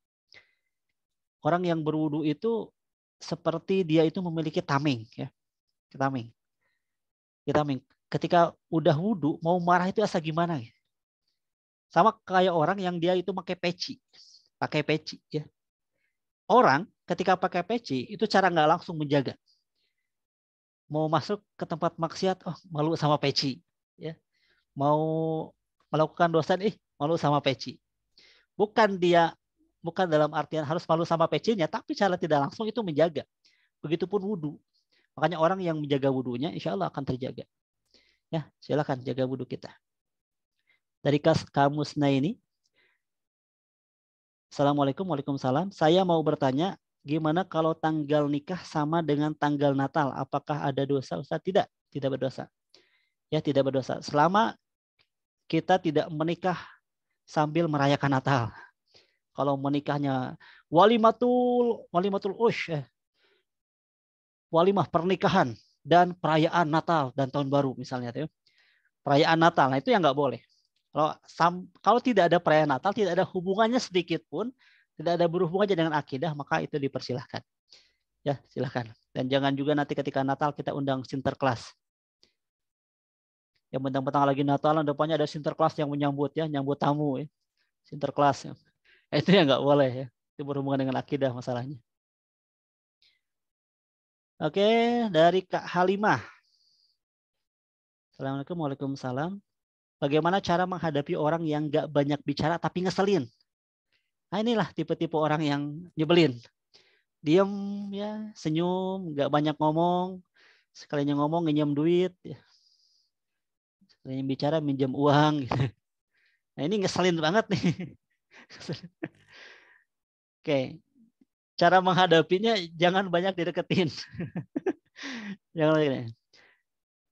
B: Orang yang berwudhu itu seperti dia itu memiliki tameng, ya. Tameng. Ketika udah wudhu, mau marah itu asa gimana? Sama kayak orang yang dia itu pakai peci, ya. Orang ketika pakai peci itu cara nggak langsung menjaga. Mau masuk ke tempat maksiat, oh malu sama peci, ya. Mau melakukan dosa, malu sama peci. Bukan dalam artian harus malu sama pecinya, tapi cara tidak langsung itu menjaga. Begitupun wudhu. Makanya orang yang menjaga wudhunya, insya Allah akan terjaga. Ya, silakan jaga wudhu kita. Dari Kamusna ini, Assalamualaikum, waalaikumsalam. Saya mau bertanya, gimana kalau tanggal nikah sama dengan tanggal Natal? Apakah ada dosa, Ustaz? Tidak berdosa. Ya, tidak berdosa. Selama kita tidak menikah sambil merayakan Natal. Kalau menikahnya walimatul ush, walimah pernikahan dan perayaan Natal dan tahun baru misalnya, perayaan Natal, nah itu yang nggak boleh. Kalau tidak ada perayaan Natal, tidak ada hubungannya sedikit pun, tidak ada berhubungannya dengan akidah, maka itu dipersilahkan. Ya, silahkan. Dan jangan juga nanti ketika Natal kita undang sinterklas. Yang mentang-mentang lagi Natal, depannya ada sinterklas yang menyambut, ya, nyambut tamu, ya. Sinterklas. Ya. Itu yang nggak boleh, ya. Itu berhubungan dengan akidah masalahnya. Oke, dari Kak Halimah. Assalamualaikum, waalaikumsalam. Bagaimana cara menghadapi orang yang nggak banyak bicara tapi ngeselin? Nah inilah tipe-tipe orang yang nyebelin. Diem, ya, senyum, nggak banyak ngomong. Sekalinya ngomong nginjem duit, ya. Sekalinya bicara minjem uang. Gitu. Nah ini ngeselin banget nih. Oke, cara menghadapinya jangan banyak dideketin. Jangan banyak.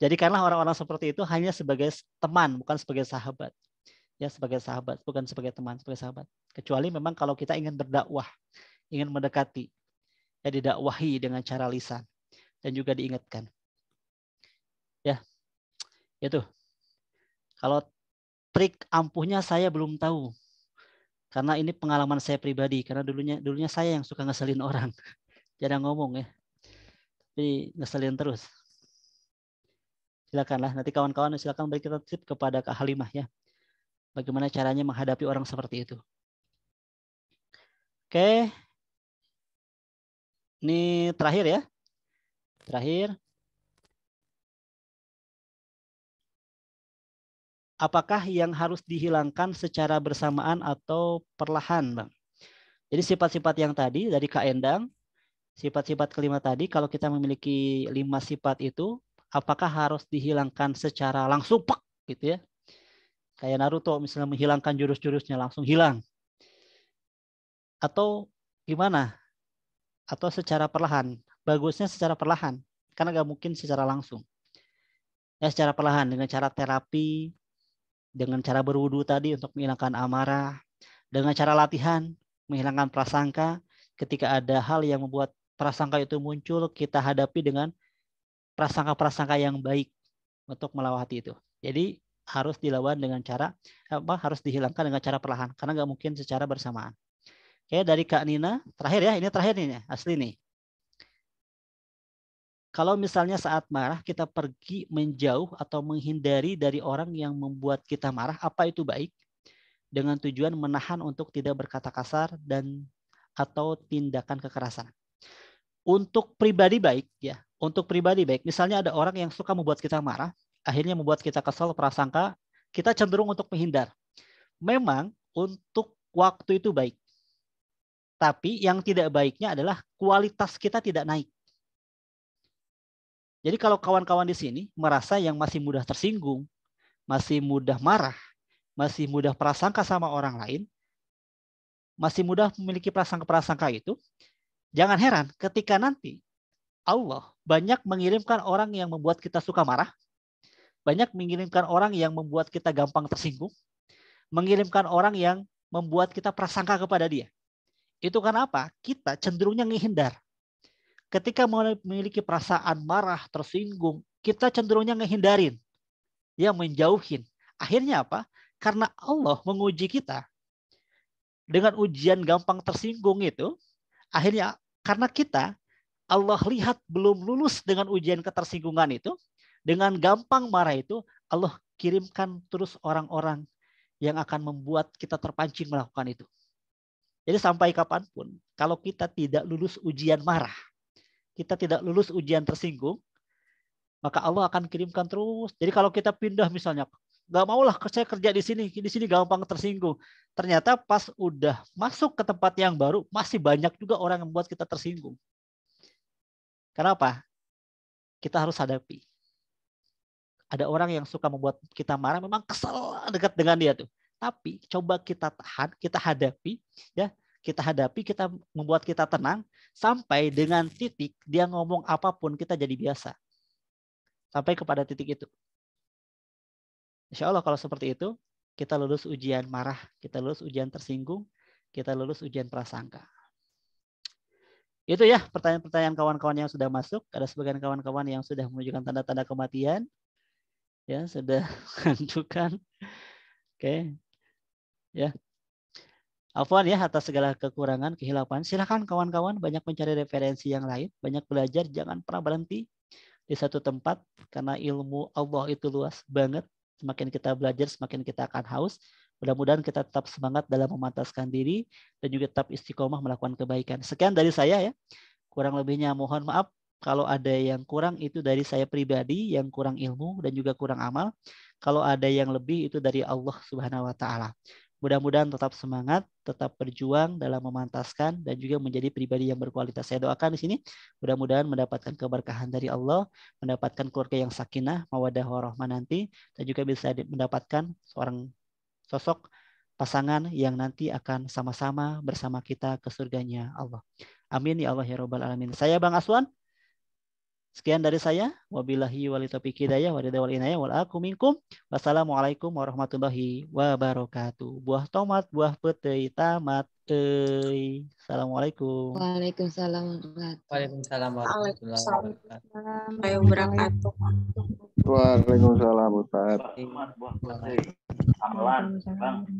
B: Jadikanlah orang-orang seperti itu hanya sebagai teman, bukan sebagai sahabat. Ya, sebagai sahabat, bukan sebagai teman, sebagai sahabat. Kecuali memang kalau kita ingin berdakwah, ingin mendekati, ya didakwahi dengan cara lisan dan juga diingatkan. Ya, itu. Kalau trik ampuhnya saya belum tahu. Karena ini pengalaman saya pribadi, karena dulunya saya yang suka ngeselin orang. Jarang ngomong ya. Tapi ngeselin terus. Silakanlah, nanti kawan-kawan silakan beri kita tip kepada Kak Halimah ya. Bagaimana caranya menghadapi orang seperti itu. Oke. Ini terakhir ya. Terakhir. Apakah yang harus dihilangkan secara bersamaan atau perlahan, Bang? Jadi sifat-sifat yang tadi dari Kak Endang, sifat-sifat kelima tadi, kalau kita memiliki 5 sifat itu, apakah harus dihilangkan secara langsung, pak, gitu ya? Kayak Naruto misalnya menghilangkan jurus-jurusnya langsung hilang. Atau gimana? Atau secara perlahan? Bagusnya secara perlahan, karena nggak mungkin secara langsung. Ya secara perlahan dengan cara terapi, dengan cara berwudu tadi untuk menghilangkan amarah, dengan cara latihan, menghilangkan prasangka. Ketika ada hal yang membuat prasangka itu muncul, kita hadapi dengan prasangka-prasangka yang baik untuk melewati itu. Jadi harus dilawan dengan cara harus dihilangkan dengan cara perlahan, karena nggak mungkin secara bersamaan. Oke, dari Kak Nina, terakhir ya, ini terakhir nih, asli nih. Kalau misalnya saat marah kita pergi menjauh atau menghindari dari orang yang membuat kita marah, apa itu baik? Dengan tujuan menahan untuk tidak berkata kasar dan atau tindakan kekerasan. Untuk pribadi baik ya, untuk pribadi baik. Misalnya ada orang yang suka membuat kita marah, akhirnya membuat kita kesal, prasangka, kita cenderung untuk menghindar. Memang untuk waktu itu baik. Tapi yang tidak baiknya adalah kualitas kita tidak naik. Jadi kalau kawan-kawan di sini merasa yang masih mudah tersinggung, masih mudah marah, masih mudah prasangka sama orang lain, masih mudah memiliki prasangka-prasangka itu, jangan heran ketika nanti Allah banyak mengirimkan orang yang membuat kita suka marah, banyak mengirimkan orang yang membuat kita gampang tersinggung, mengirimkan orang yang membuat kita prasangka kepada dia. Itu karena apa? Kita cenderungnya menghindar. Ketika memiliki perasaan marah, tersinggung, kita cenderungnya ngehindarin, ya menjauhin. Akhirnya apa? Karena Allah menguji kita dengan ujian gampang tersinggung itu, akhirnya karena kita Allah lihat belum lulus dengan ujian ketersinggungan itu, dengan gampang marah itu, Allah kirimkan terus orang-orang yang akan membuat kita terpancing melakukan itu. Jadi sampai kapanpun, kalau kita tidak lulus ujian marah, kita tidak lulus ujian tersinggung, maka Allah akan kirimkan terus. Jadi kalau kita pindah misalnya, nggak maulah saya kerja di sini gampang tersinggung. Ternyata pas udah masuk ke tempat yang baru, masih banyak juga orang yang membuat kita tersinggung. Kenapa? Kita harus hadapi. Ada orang yang suka membuat kita marah, memang kesel dekat dengan dia tuh. Tapi coba kita tahan, kita hadapi, ya. Kita hadapi, kita membuat kita tenang, sampai dengan titik dia ngomong apapun kita jadi biasa. Sampai kepada titik itu. Insya Allah kalau seperti itu, kita lulus ujian marah, kita lulus ujian tersinggung, kita lulus ujian prasangka. Itu ya pertanyaan-pertanyaan kawan-kawan yang sudah masuk. Ada sebagian kawan-kawan yang sudah menunjukkan tanda-tanda kematian. Ya, sudah menunjukkan. Oke. Ya. Afwan ya atas segala kekurangan, kehilapan. Silakan kawan-kawan banyak mencari referensi yang lain, banyak belajar, jangan pernah berhenti di satu tempat karena ilmu Allah itu luas banget. Semakin kita belajar, semakin kita akan haus. Mudah-mudahan kita tetap semangat dalam memantaskan diri dan juga tetap istiqomah melakukan kebaikan. Sekian dari saya ya. Kurang lebihnya mohon maaf kalau ada yang kurang, itu dari saya pribadi yang kurang ilmu dan juga kurang amal. Kalau ada yang lebih itu dari Allah Subhanahu wa taala. Mudah-mudahan tetap semangat, tetap berjuang dalam memantaskan dan juga menjadi pribadi yang berkualitas. Saya doakan di sini mudah-mudahan mendapatkan keberkahan dari Allah, mendapatkan keluarga yang sakinah, mawaddah warahmah nanti, dan juga bisa mendapatkan seorang sosok pasangan yang nanti akan sama-sama bersama kita ke surganya Allah. Amin ya Allah ya Rabbal Alamin. Saya Bang Aswan. Sekian dari saya. Wabillahi wal taufiq hidayah wal inayah wal aku minkum. Wassalamualaikum warahmatullahi wabarakatuh. Buah tomat, buah petai, tamat. Assalamualaikum.
A: Waalaikumsalam
D: Waalaikumsalam warahmatullahi wabarakatuh.
A: wabarakatuh.
C: Waalaikumsalam Ustaz.
D: Waalaikumsalam.
E: Amalan, Bang.